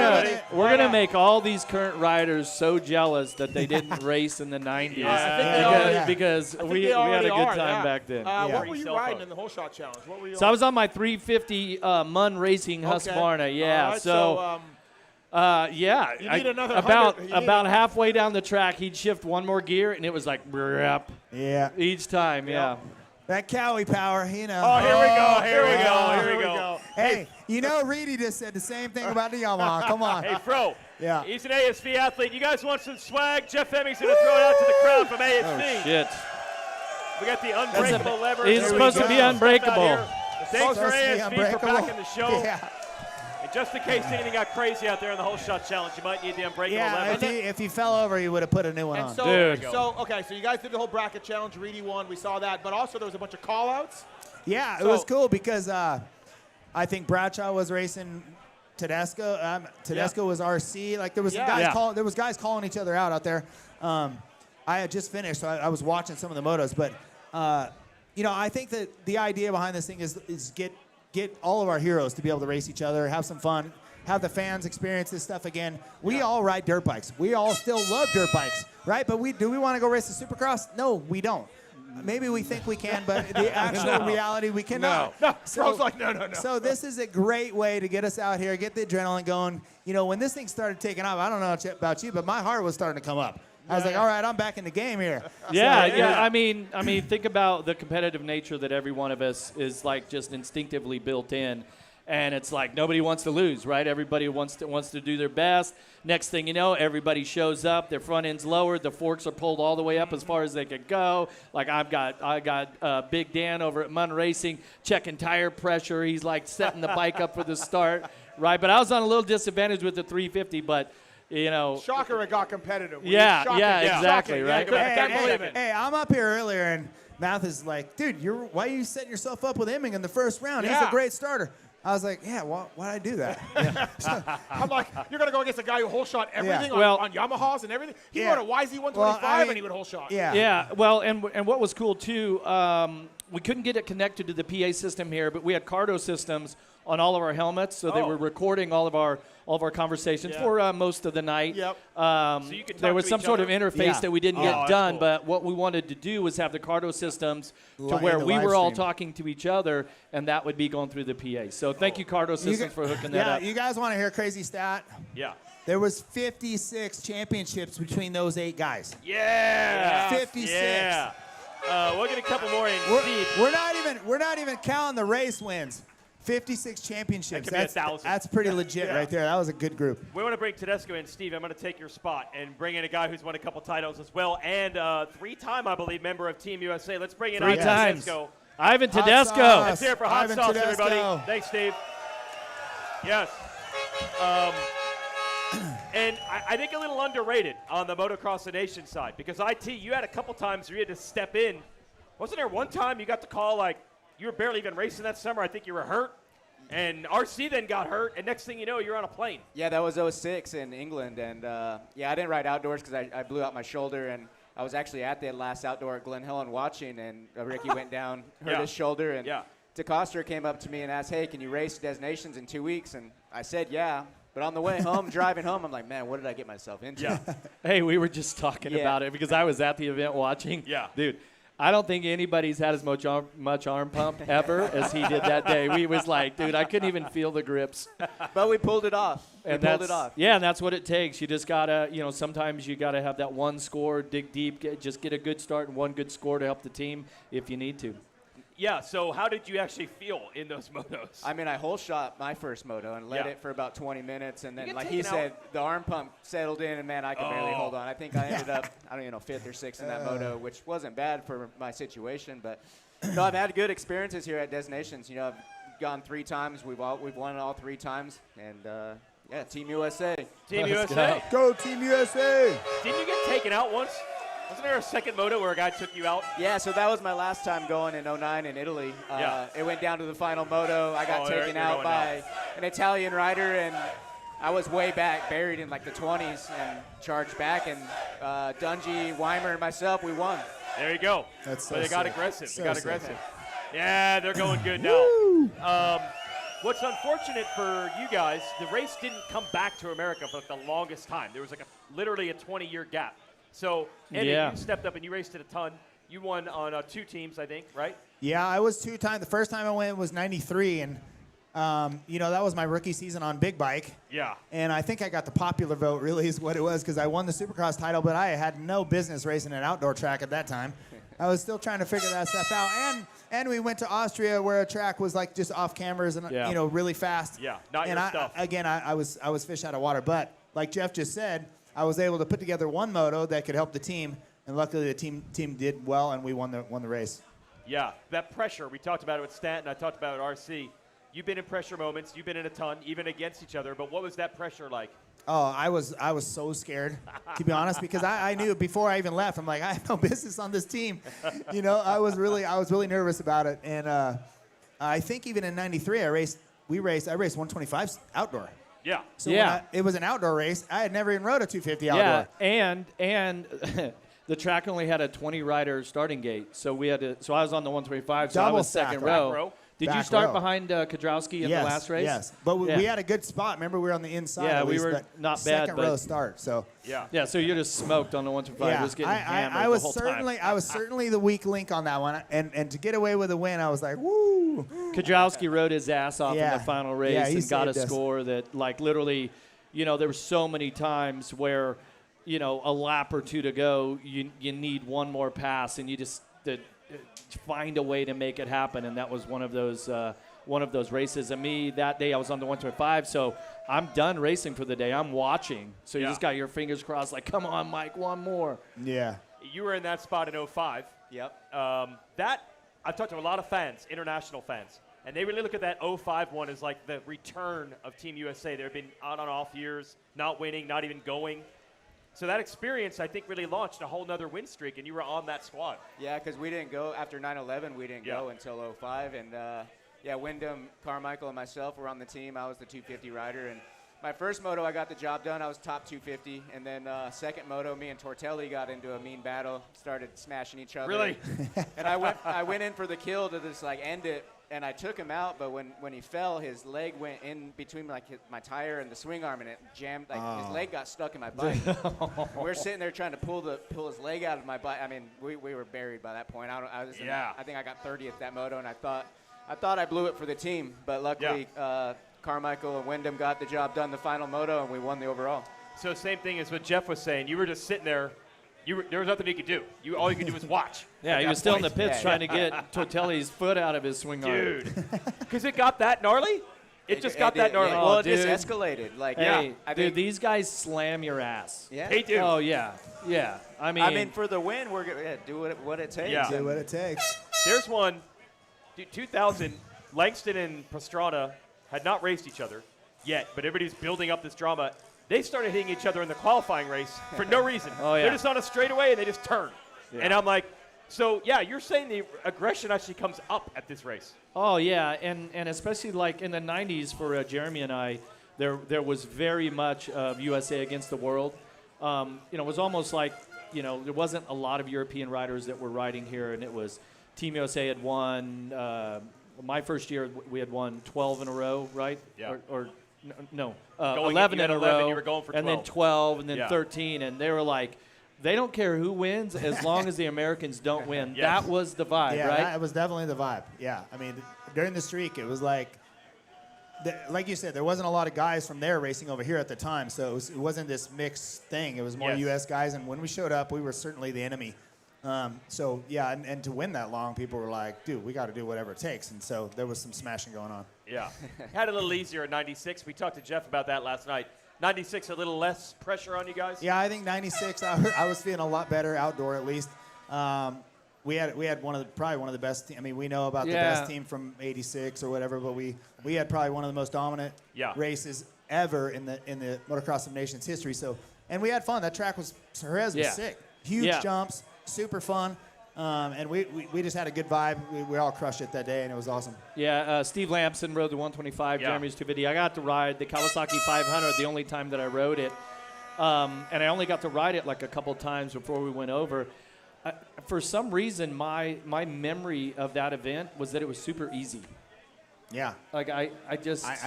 Speaker 12: We're gonna make all these current riders so jealous that they didn't race in the 90s because we had a good time back then.
Speaker 3: What were you riding in the whole shot challenge? What were you
Speaker 12: So I was on my 350 MUN Racing Husqvarna. Yeah.
Speaker 3: Right,
Speaker 12: so yeah,
Speaker 3: you need another
Speaker 12: about halfway down the track, he'd shift one more gear, and it was like, each time,
Speaker 2: That Cowie power,
Speaker 1: Oh, here we go.
Speaker 2: Hey, Reedy just said the same thing about the Yamaha. Come on.
Speaker 1: Hey, Fro.
Speaker 2: Yeah.
Speaker 1: He's an ASV athlete. You guys want some swag? Jeff Emig's going to throw it out to the crowd from ASV.
Speaker 12: Oh, shit.
Speaker 1: We got the unbreakable lever.
Speaker 12: He's supposed to be unbreakable.
Speaker 1: Thanks for ASV for backing the show.
Speaker 2: Yeah.
Speaker 1: And just in case anything got crazy out there in the whole shot challenge, you might need the unbreakable lever.
Speaker 2: If he fell over, he would have put a new one on.
Speaker 3: So you guys did the whole bracket challenge. Reedy won. We saw that. But also there was a bunch of call-outs.
Speaker 2: Yeah, it was cool because I think Bradshaw was racing Tedesco. Tedesco was RC. Like there was guys calling each other out there. I had just finished, so I was watching some of the motos. But I think that the idea behind this thing is get all of our heroes to be able to race each other, have some fun, have the fans experience this stuff again. We all ride dirt bikes. We all still love dirt bikes, right? But do we want to go race the Supercross? No, we don't. Maybe we think we can, but the actual reality, we cannot.
Speaker 3: No. So I was like, no.
Speaker 2: So this is a great way to get us out here, get the adrenaline going. When this thing started taking off, I don't know about you, but my heart was starting to come up. I was like, all right, I'm back in the game here.
Speaker 12: I mean, think about the competitive nature that every one of us is like just instinctively built in. And it's like nobody wants to lose, right? Everybody wants to do their best. Next thing you know, everybody shows up. Their front end's lowered. The forks are pulled all the way up as far as they could go. Like I got Big Dan over at MUN Racing checking tire pressure. He's like setting the bike up for the start, right? But I was on a little disadvantage with the 350, but.
Speaker 3: Shocker, it got competitive.
Speaker 12: Exactly, right?
Speaker 3: Can't believe it.
Speaker 2: Hey, I'm up here earlier, and Matthes is like, dude, why are you setting yourself up with Emig in the first round? He's a great starter. I was like, why'd I do that?
Speaker 3: I'm like, you're going to go against a guy who whole shot everything on Yamahas and everything? He rode a YZ125 and he would whole shot.
Speaker 12: Yeah, well, and what was cool, too, we couldn't get it connected to the PA system here, but we had Cardo systems on all of our helmets, so they were recording all of our conversations for most of the night.
Speaker 3: Yep.
Speaker 1: So you could
Speaker 12: there was some sort of
Speaker 1: other?
Speaker 12: interface that we didn't get done, but what we wanted to do was have the Cardo systems to where we were all talking to each other, and that would be going through the PA. So thank you, Cardo systems, for hooking that up.
Speaker 2: You guys want to hear a crazy stat?
Speaker 1: Yeah.
Speaker 2: There was 56 championships between those 8 guys.
Speaker 1: Yeah.
Speaker 2: 56.
Speaker 1: Yeah. We'll get a couple more in. Steve.
Speaker 2: We're not even counting the race wins. 56 championships.
Speaker 1: That could be 1,000.
Speaker 2: That's pretty legit right there. That was a good group.
Speaker 1: We want to bring Tedesco in. Steve, I'm going to take your spot and bring in a guy who's won a couple titles as well, and 3-time, I believe, member of Team USA. Let's bring in
Speaker 12: 3 times.
Speaker 1: Tedesco.
Speaker 12: Ivan Tedesco.
Speaker 1: Let's hear it for Hot
Speaker 2: Ivan
Speaker 1: Sauce,
Speaker 2: Tedesco.
Speaker 1: everybody. Thanks, Steve. Yes. And I think a little underrated on the Motocross of Nations side, because IT, you had a couple times where you had to step in. Wasn't there one time you got the call like you were barely even racing that summer? I think you were hurt. And RC then got hurt, and next thing you know, you're on a plane.
Speaker 13: Yeah, that was 06 in England, and yeah, I didn't ride outdoors because I blew out my shoulder, and I was actually at the last outdoor at Glen Helen watching, and Ricky went down, hurt his shoulder, and DeCoster came up to me and asked, hey, can you race Des Nations in 2 weeks? And I said, yeah. But on the way home, driving home, I'm like, man, what did I get myself into?
Speaker 1: Yeah.
Speaker 12: Hey, we were just talking about it because I was at the event watching.
Speaker 1: Yeah.
Speaker 12: Dude, I don't think anybody's had as much arm pump ever as he did that day. We was like, dude, I couldn't even feel the grips.
Speaker 13: But we pulled it off.
Speaker 12: Yeah, and that's what it takes. You just got to, sometimes you got to have that one score, dig deep, just get a good start and one good score to help the team if you need to.
Speaker 1: Yeah, so how did you actually feel in those motos?
Speaker 13: I mean, I hole shot my first moto and led it for about 20 minutes. And then, like he
Speaker 1: taken
Speaker 13: said, the arm pump settled in, and, man, I could barely hold on. I think I ended up, I don't even know, 5th or 6th in that moto, which wasn't bad for my situation. But, no, I've had good experiences here at Des Nations. I've gone 3 times. We've won all 3 times. And, yeah, Team USA.
Speaker 1: Team USA.
Speaker 2: Go Team USA.
Speaker 1: Didn't you get taken out once? Wasn't there a second moto where a guy took you out?
Speaker 13: Yeah, so that was my last time going in 09 in Italy. It went down to the final moto. I got taken out by an Italian rider, and I was way back, buried in like the 20s, and charged back. And Dungy, Weimer, and myself, we won.
Speaker 1: There you go.
Speaker 2: That's so
Speaker 1: but they got
Speaker 2: sick.
Speaker 1: aggressive.
Speaker 2: So
Speaker 1: they got
Speaker 2: sick.
Speaker 1: aggressive. Yeah, they're going good now. What's unfortunate for you guys, the race didn't come back to America for like the longest time. There was like literally a 20-year gap. So, Eddie, you stepped up and you raced it a ton. You won on 2 teams, I think, right?
Speaker 2: Yeah, I was 2 times. The first time I went was 93, and, that was my rookie season on big bike.
Speaker 1: Yeah.
Speaker 2: And I think I got the popular vote, really, is what it was, because I won the Supercross title, but I had no business racing an outdoor track at that time. I was still trying to figure that stuff out. And we went to Austria, where a track was like just off cameras and, really fast.
Speaker 1: Yeah, not
Speaker 2: and
Speaker 1: your stuff.
Speaker 2: I was fish out of water. But like Jeff just said, I was able to put together one moto that could help the team, and luckily the team did well, and we won the race.
Speaker 1: Yeah, that pressure, we talked about it with Stanton, I talked about it with RC. You've been in pressure moments, you've been in a ton, even against each other, but what was that pressure like?
Speaker 2: Oh, I was so scared, to be honest, because I knew before I even left, I'm like, I have no business on this team. I was really nervous about it, and I think even in '93 I raced 125s outdoor.
Speaker 1: Yeah.
Speaker 2: So it was an outdoor race. I had never even rode a 250 outdoor.
Speaker 12: Yeah, and the track only had a 20-rider starting gate, so I was on the 125, so I was second row. Did you start behind Kudrowski in the last race?
Speaker 2: Yes, but we had a good spot. Remember, we were on the inside.
Speaker 12: Yeah,
Speaker 2: at
Speaker 12: we
Speaker 2: least,
Speaker 12: were
Speaker 2: but
Speaker 12: not bad.
Speaker 2: Second row start. So
Speaker 12: yeah. So you just smoked on the 125.
Speaker 2: yeah,
Speaker 12: Just getting hammered
Speaker 2: I was
Speaker 12: the whole
Speaker 2: certainly
Speaker 12: time.
Speaker 2: I was certainly the weak link on that one, and to get away with a win, I was like, woo.
Speaker 12: Kudrowski rode his ass off in the final race and got a
Speaker 2: saved us.
Speaker 12: score that, like, literally, there were so many times where, a lap or 2 to go, you need one more pass, and you just find a way to make it happen, and that was one of those races. And me, that day I was on the 125, so I'm done racing for the day. I'm watching. So you just got your fingers crossed, like, come on, Mike, one more.
Speaker 2: Yeah.
Speaker 1: You were in that spot in 05.
Speaker 13: Yep.
Speaker 1: I've talked to a lot of fans, international fans, and they really look at that 05 one as like the return of Team USA. They've been on and off years, not winning, not even going. So that experience, I think, really launched a whole nother win streak, and you were on that squad.
Speaker 13: Yeah, because we didn't go after 9/11. We didn't go until 05, and Wyndham, Carmichael, and myself were on the team. I was the 250 rider, and my first moto, I got the job done. I was top 250, and then second moto, me and Tortelli got into a mean battle, started smashing each other.
Speaker 1: Really?
Speaker 13: And I went in for the kill to just like end it, and I took him out. But when he fell, his leg went in between like my tire and the swing arm, and it jammed. Like his leg got stuck in my bike. We were sitting there trying to pull his leg out of my bike. I mean, we were buried by that point. I think I got 30th that moto, and I thought I blew it for the team, but luckily. Carmichael and Wyndham got the job done the final moto, and we won the overall.
Speaker 1: So same thing as what Jeff was saying. You were just sitting there, there was nothing he could do. All you could do was watch.
Speaker 12: Yeah, he was still in the pits trying to get Tortelli's foot out of his swing arm.
Speaker 1: Dude, because it got that gnarly? It just got that gnarly.
Speaker 13: Well, it just escalated. Like,
Speaker 12: hey, dude, these guys slam your ass.
Speaker 13: Yeah.
Speaker 1: They do.
Speaker 12: Oh, yeah. Yeah. I mean,
Speaker 13: for the win, we're going to do what it takes.
Speaker 1: Yeah.
Speaker 2: Do what it takes.
Speaker 1: There's one, 2000, Langston and Pastrana had not raced each other yet, but everybody's building up this drama. They started hitting each other in the qualifying race for no reason.
Speaker 12: Oh, yeah.
Speaker 1: They're just on a straightaway, and they just turn. Yeah. And I'm like, so, yeah, you're saying the aggression actually comes up at this race.
Speaker 12: Oh, yeah, and especially like in the 90s for Jeremy and I, there was very much of USA against the world. It was almost like, there wasn't a lot of European riders that were riding here, and it was Team USA had won. My first year, we had won 12 in a row, right?
Speaker 1: Yeah.
Speaker 12: Or no,
Speaker 1: 11 in a row. You were going for 12.
Speaker 12: And then 12, and then 13, and they were like, they don't care who wins as long as the Americans don't win.
Speaker 1: Yes.
Speaker 12: That was the vibe,
Speaker 2: Yeah,
Speaker 12: right?
Speaker 2: that was definitely the vibe. Yeah, I mean, during the streak, it was like you said, there wasn't a lot of guys from there racing over here at the time, so it wasn't this mixed thing. It was more U.S. guys, and when we showed up, we were certainly the enemy. So, yeah, and to win that long, people were like, dude, we got to do whatever it takes. And so there was some smashing going on.
Speaker 1: Yeah. Had a little easier at 96. We talked to Jeff about that last night. 96, a little less pressure on you guys?
Speaker 2: Yeah, I think 96, I was feeling a lot better outdoor at least. We had probably one of the best. I mean, we know about the best team from '86 or whatever, but we had probably one of the most dominant races ever in the Motocross of Nations history. So, and we had fun. That track was Jerez was sick, huge jumps, super fun, and we just had a good vibe. We all crushed it that day, and it was awesome.
Speaker 12: Yeah, Steve Lamson rode the 125, Jeremy's 250. I got to ride the Kawasaki 500 the only time that I rode it, and I only got to ride it like a couple times before we went over. For some reason, my memory of that event was that it was super easy.
Speaker 2: Yeah.
Speaker 12: Like, I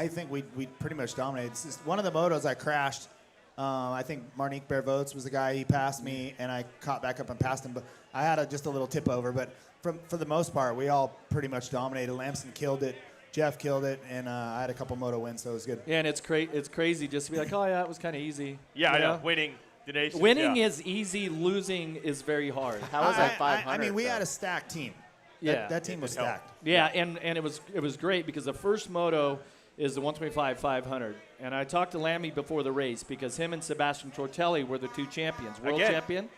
Speaker 2: think we pretty much dominated. It's just one of the motos I crashed. I think Marnique Bervoets was the guy. He passed me, and I caught back up and passed him. But I had just a little tip over. But for the most part, we all pretty much dominated. Lamson killed it. Jeff killed it. And I had a couple moto wins, so it was good.
Speaker 12: Yeah, and it's crazy just to be like, oh, yeah, it was kind of easy.
Speaker 1: Yeah, I know. Winning.
Speaker 12: Winning is easy. Losing is very hard.
Speaker 13: How was that 500?
Speaker 2: I mean, we had a stacked team.
Speaker 12: Yeah,
Speaker 2: that team was stacked.
Speaker 12: Yeah, and it was great because the first moto is the 125 500, and I talked to Lammy before the race because him and Sebastian Tortelli were the two champions, world champion,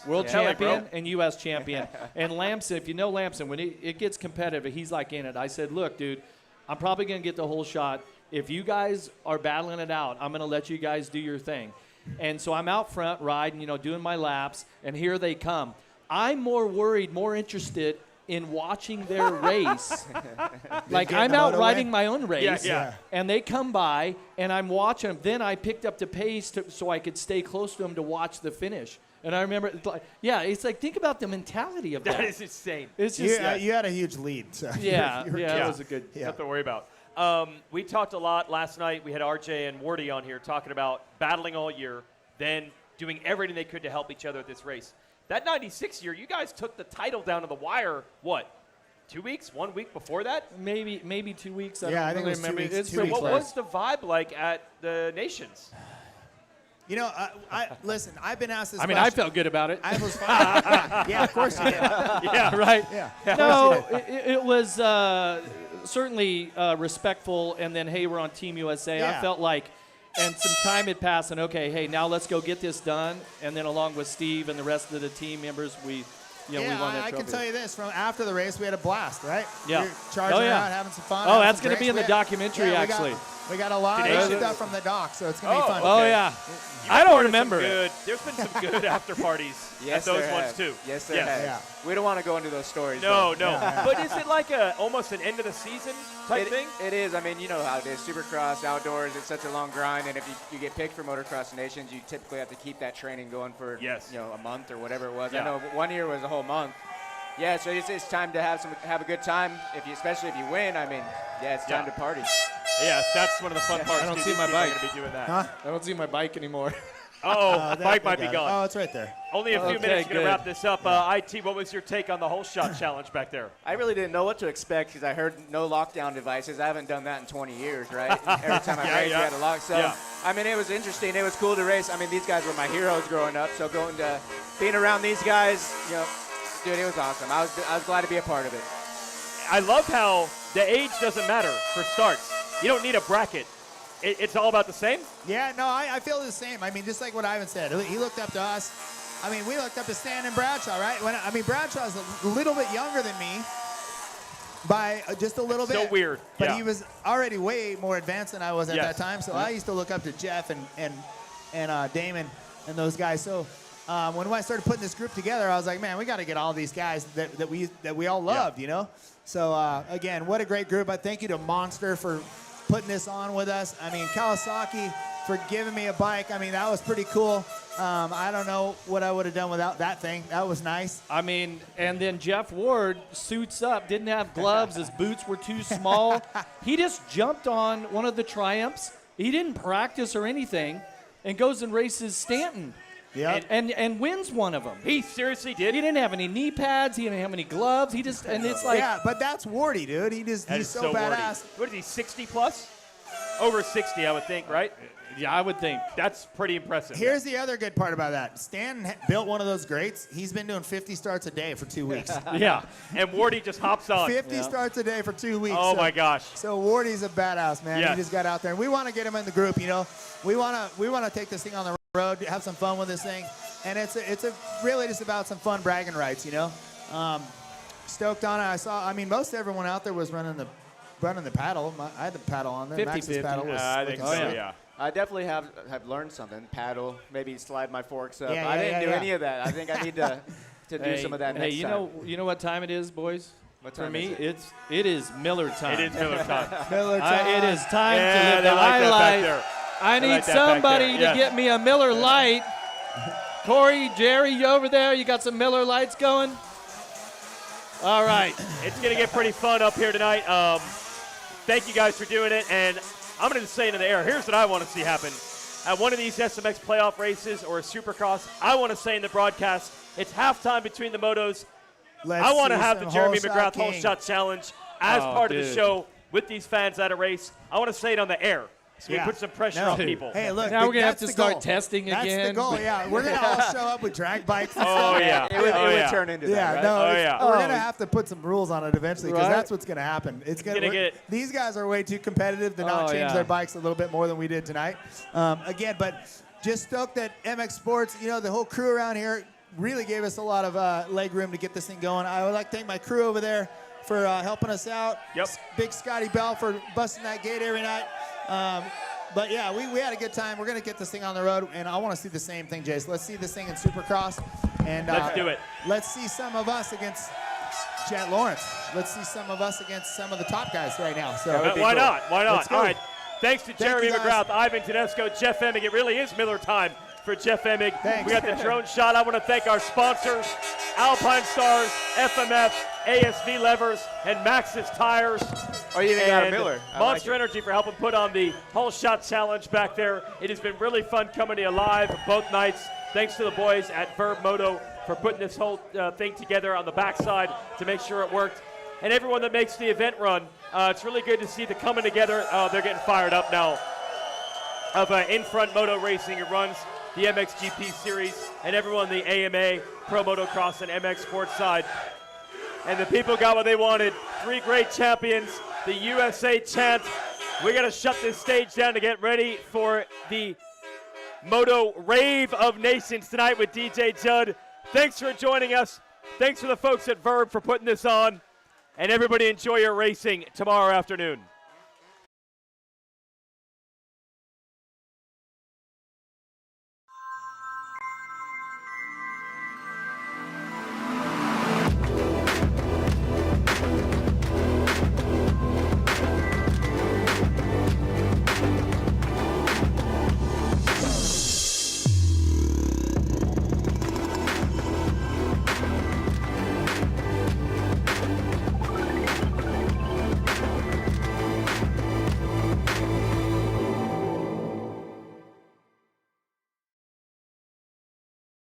Speaker 12: world champion and U.S. champion. And Lamson, if you know Lamson, when it gets competitive, he's like in it. I said, look, dude, I'm probably gonna get the whole shot. If you guys are battling it out, I'm gonna let you guys do your thing. And so I'm out front riding, doing my laps, and here they come. I'm more worried, more interested in watching their race. Like, I'm out riding my own race, and they come by, and I'm watching them. Then I picked up the pace so I could stay close to them to watch the finish. And I remember, it's like, think about the mentality of that.
Speaker 1: That is insane.
Speaker 2: It's just, you had a huge lead. So
Speaker 12: it was a good.
Speaker 1: Nothing to worry about. We talked a lot last night. We had RJ and Wardy on here talking about battling all year, then doing everything they could to help each other at this race. That 96 year, you guys took the title down to the wire, 2 weeks, 1 week before that?
Speaker 12: Maybe 2 weeks.
Speaker 2: I think it was
Speaker 12: remember.
Speaker 2: 2 weeks.
Speaker 1: What was the vibe like at the Nations?
Speaker 2: Listen, I've been asked this
Speaker 12: question. I felt good about it.
Speaker 2: I was fine. Yeah, of course you did.
Speaker 12: Yeah, right.
Speaker 2: Yeah.
Speaker 12: No, it was certainly respectful, and then, hey, we're on Team USA.
Speaker 2: Yeah.
Speaker 12: I felt like, and some time had passed, and okay, hey, now let's go get this done. And then along with Steve and the rest of the team members, we won that
Speaker 2: I
Speaker 12: trophy.
Speaker 2: can tell you this, from after the race, we had a blast, right?
Speaker 12: Yeah.
Speaker 2: We were charging around, having some fun.
Speaker 12: Oh, that's going to be in the documentary, actually.
Speaker 2: We got a lot of stuff from the doc, so it's going to be fun.
Speaker 12: Oh, yeah. I don't remember
Speaker 1: it. There's been some good after parties at those ones, too.
Speaker 13: Yes, there have.
Speaker 2: Yeah.
Speaker 13: We don't want to go into those stories.
Speaker 1: No. But is it like almost an end of the season type thing?
Speaker 13: It is. I mean, you know how it is. Supercross, outdoors, it's such a long grind. And if you get picked for Motocross of Nations, you typically have to keep that training going for a month or whatever it was.
Speaker 1: Yeah.
Speaker 13: I know 1 year was a whole month. Yeah, so it's time to have a good time. Especially if you win, I mean, it's time to party.
Speaker 1: Yes, that's one of the fun parts.
Speaker 12: I don't see my bike.
Speaker 1: Be doing that.
Speaker 2: Huh?
Speaker 12: I don't see my bike anymore.
Speaker 1: Bike might be gone.
Speaker 2: Oh, it's right there.
Speaker 1: Only a few minutes to wrap this up. IT, what was your take on the whole shot challenge back there?
Speaker 13: I really didn't know what to expect because I heard no lockdown devices. I haven't done that in 20 years, right? Every time I raced, we had a lock. So, I mean, it was interesting. It was cool to race. I mean, these guys were my heroes growing up. So being around these guys, dude, it was awesome. I was glad to be a part of it.
Speaker 1: I love how the age doesn't matter for starts. You don't need a bracket. It's all about the same?
Speaker 2: Yeah, no, I feel the same. I mean, just like what Ivan said, he looked up to us. I mean, we looked up to Stanton and Bradshaw, right? Bradshaw's a little bit younger than me by just a little bit.
Speaker 1: So weird.
Speaker 2: But he was already way more advanced than I was at that time. So
Speaker 1: Mm-hmm.
Speaker 2: I used to look up to Jeff and Damon and those guys. So when I started putting this group together, I was like, man, we got to get all these guys that we all loved, you know? So, again, what a great group. I thank you to Monster for putting this on with us. I mean, Kawasaki for giving me a bike. I mean, that was pretty cool. I don't know what I would have done without that thing. That was nice.
Speaker 12: I mean, and then Jeff Ward suits up, didn't have gloves. His boots were too small. He just jumped on one of the Triumphs. He didn't practice or anything and goes and races Stanton.
Speaker 2: Yeah.
Speaker 12: And wins one of them.
Speaker 1: He seriously did?
Speaker 12: He didn't have any knee pads. He didn't have any gloves. He just, and it's like.
Speaker 2: Yeah, but that's Wardy, dude. He's so badass.
Speaker 1: Wardy. What is he, 60 plus? Over 60, I would think, right?
Speaker 12: Yeah, I would think.
Speaker 1: That's pretty impressive.
Speaker 2: Here's the other good part about that. Stanton built one of those greats. He's been doing 50 starts a day for 2 weeks.
Speaker 1: Yeah, and Wardy just hops on.
Speaker 2: 50 starts a day for 2 weeks.
Speaker 1: Oh, my gosh.
Speaker 2: So Wardy's a badass, man.
Speaker 1: Yes.
Speaker 2: He just got out there. And we want to get him in the group, you know. We want to take this thing on the road, have some fun with this thing. And it's really just about some fun bragging rights, you know. Stoked on it. I mean, most everyone out there was running the paddle. I had the paddle on there.
Speaker 12: 50-50.
Speaker 2: Max's paddle was
Speaker 1: I think so, yeah.
Speaker 13: I definitely have learned something. Paddle, maybe slide my forks up.
Speaker 2: Yeah,
Speaker 13: I didn't do
Speaker 2: yeah.
Speaker 13: any of that. I think I need to do some of that next time.
Speaker 12: You know what time it is, boys?
Speaker 13: What time
Speaker 12: For me,
Speaker 13: is
Speaker 12: it is Miller time.
Speaker 1: It is Miller time.
Speaker 2: Miller time.
Speaker 12: It is time to live
Speaker 1: they
Speaker 12: the
Speaker 1: like that back
Speaker 12: highlight.
Speaker 1: there.
Speaker 12: I
Speaker 1: They
Speaker 12: need
Speaker 1: like that back
Speaker 12: somebody
Speaker 1: there,
Speaker 12: to
Speaker 1: yes.
Speaker 12: get me a Miller Lite. Corey, Jerry, you over there? You got some Miller Lights going? All right.
Speaker 1: It's going to get pretty fun up here tonight. Thank you guys for doing it. And I'm going to say into the air, here's what I want to see happen. At one of these SMX playoff races or a Supercross, I want to say in the broadcast, it's halftime between the motos. I want to have the Jeremy McGrath holeshot challenge as part of the show with these fans at a race. I want to say it on the air. So we put some pressure on people.
Speaker 2: Hey, look.
Speaker 12: Now we're going to have to start
Speaker 2: goal.
Speaker 12: testing
Speaker 2: That's
Speaker 12: again.
Speaker 2: the goal, yeah. We're going to all show up with drag bikes. And
Speaker 1: Oh,
Speaker 2: stuff.
Speaker 1: yeah.
Speaker 13: It would turn into that, right?
Speaker 2: No, we're going to have to put some rules on it eventually because that's what's going to happen. These guys are way too competitive to not change their bikes a little bit more than we did tonight. Again, but just stoked that MX Sports, you know, the whole crew around here really gave us a lot of leg room to get this thing going. I would like to thank my crew over there for helping us out.
Speaker 1: Yep.
Speaker 2: Big Scotty Bell for busting that gate every night. But yeah, we had a good time. We're going to get this thing on the road, and I want to see the same thing, Jace. Let's see this thing in Supercross. And
Speaker 1: Let's do it.
Speaker 2: Let's see some of us against Jet Lawrence. Let's see some of us against some of the top guys right now. So
Speaker 1: Why not? Why not? All right. Thanks to
Speaker 2: Thank
Speaker 1: Jeremy
Speaker 2: you, guys.
Speaker 1: McGrath, Ivan Tedesco, Jeff Emig. It really is Miller time for Jeff Emig.
Speaker 2: Thanks.
Speaker 1: We got the drone shot. I want to thank our sponsors, Alpine Stars, FMF, ASV Levers, and Max's Tires.
Speaker 13: Oh, you even got a
Speaker 1: And
Speaker 13: Miller.
Speaker 1: Monster Energy for helping put on the whole shot challenge back there. It has been really fun coming to you live both nights. Thanks to the boys at Vurbmoto for putting this whole thing together on the backside to make sure it worked. And everyone that makes the event run, it's really good to see the coming together. They're getting fired up now of in-front moto racing. It runs the MXGP series and everyone the AMA, Pro Motocross, and MX Sports side. And the people got what they wanted. 3 great champions, the USA chant. We got to shut this stage down to get ready for the Moto Rave of Nations tonight with DJ Judd. Thanks for joining us. Thanks for the folks at Verb for putting this on. And everybody enjoy your racing tomorrow afternoon.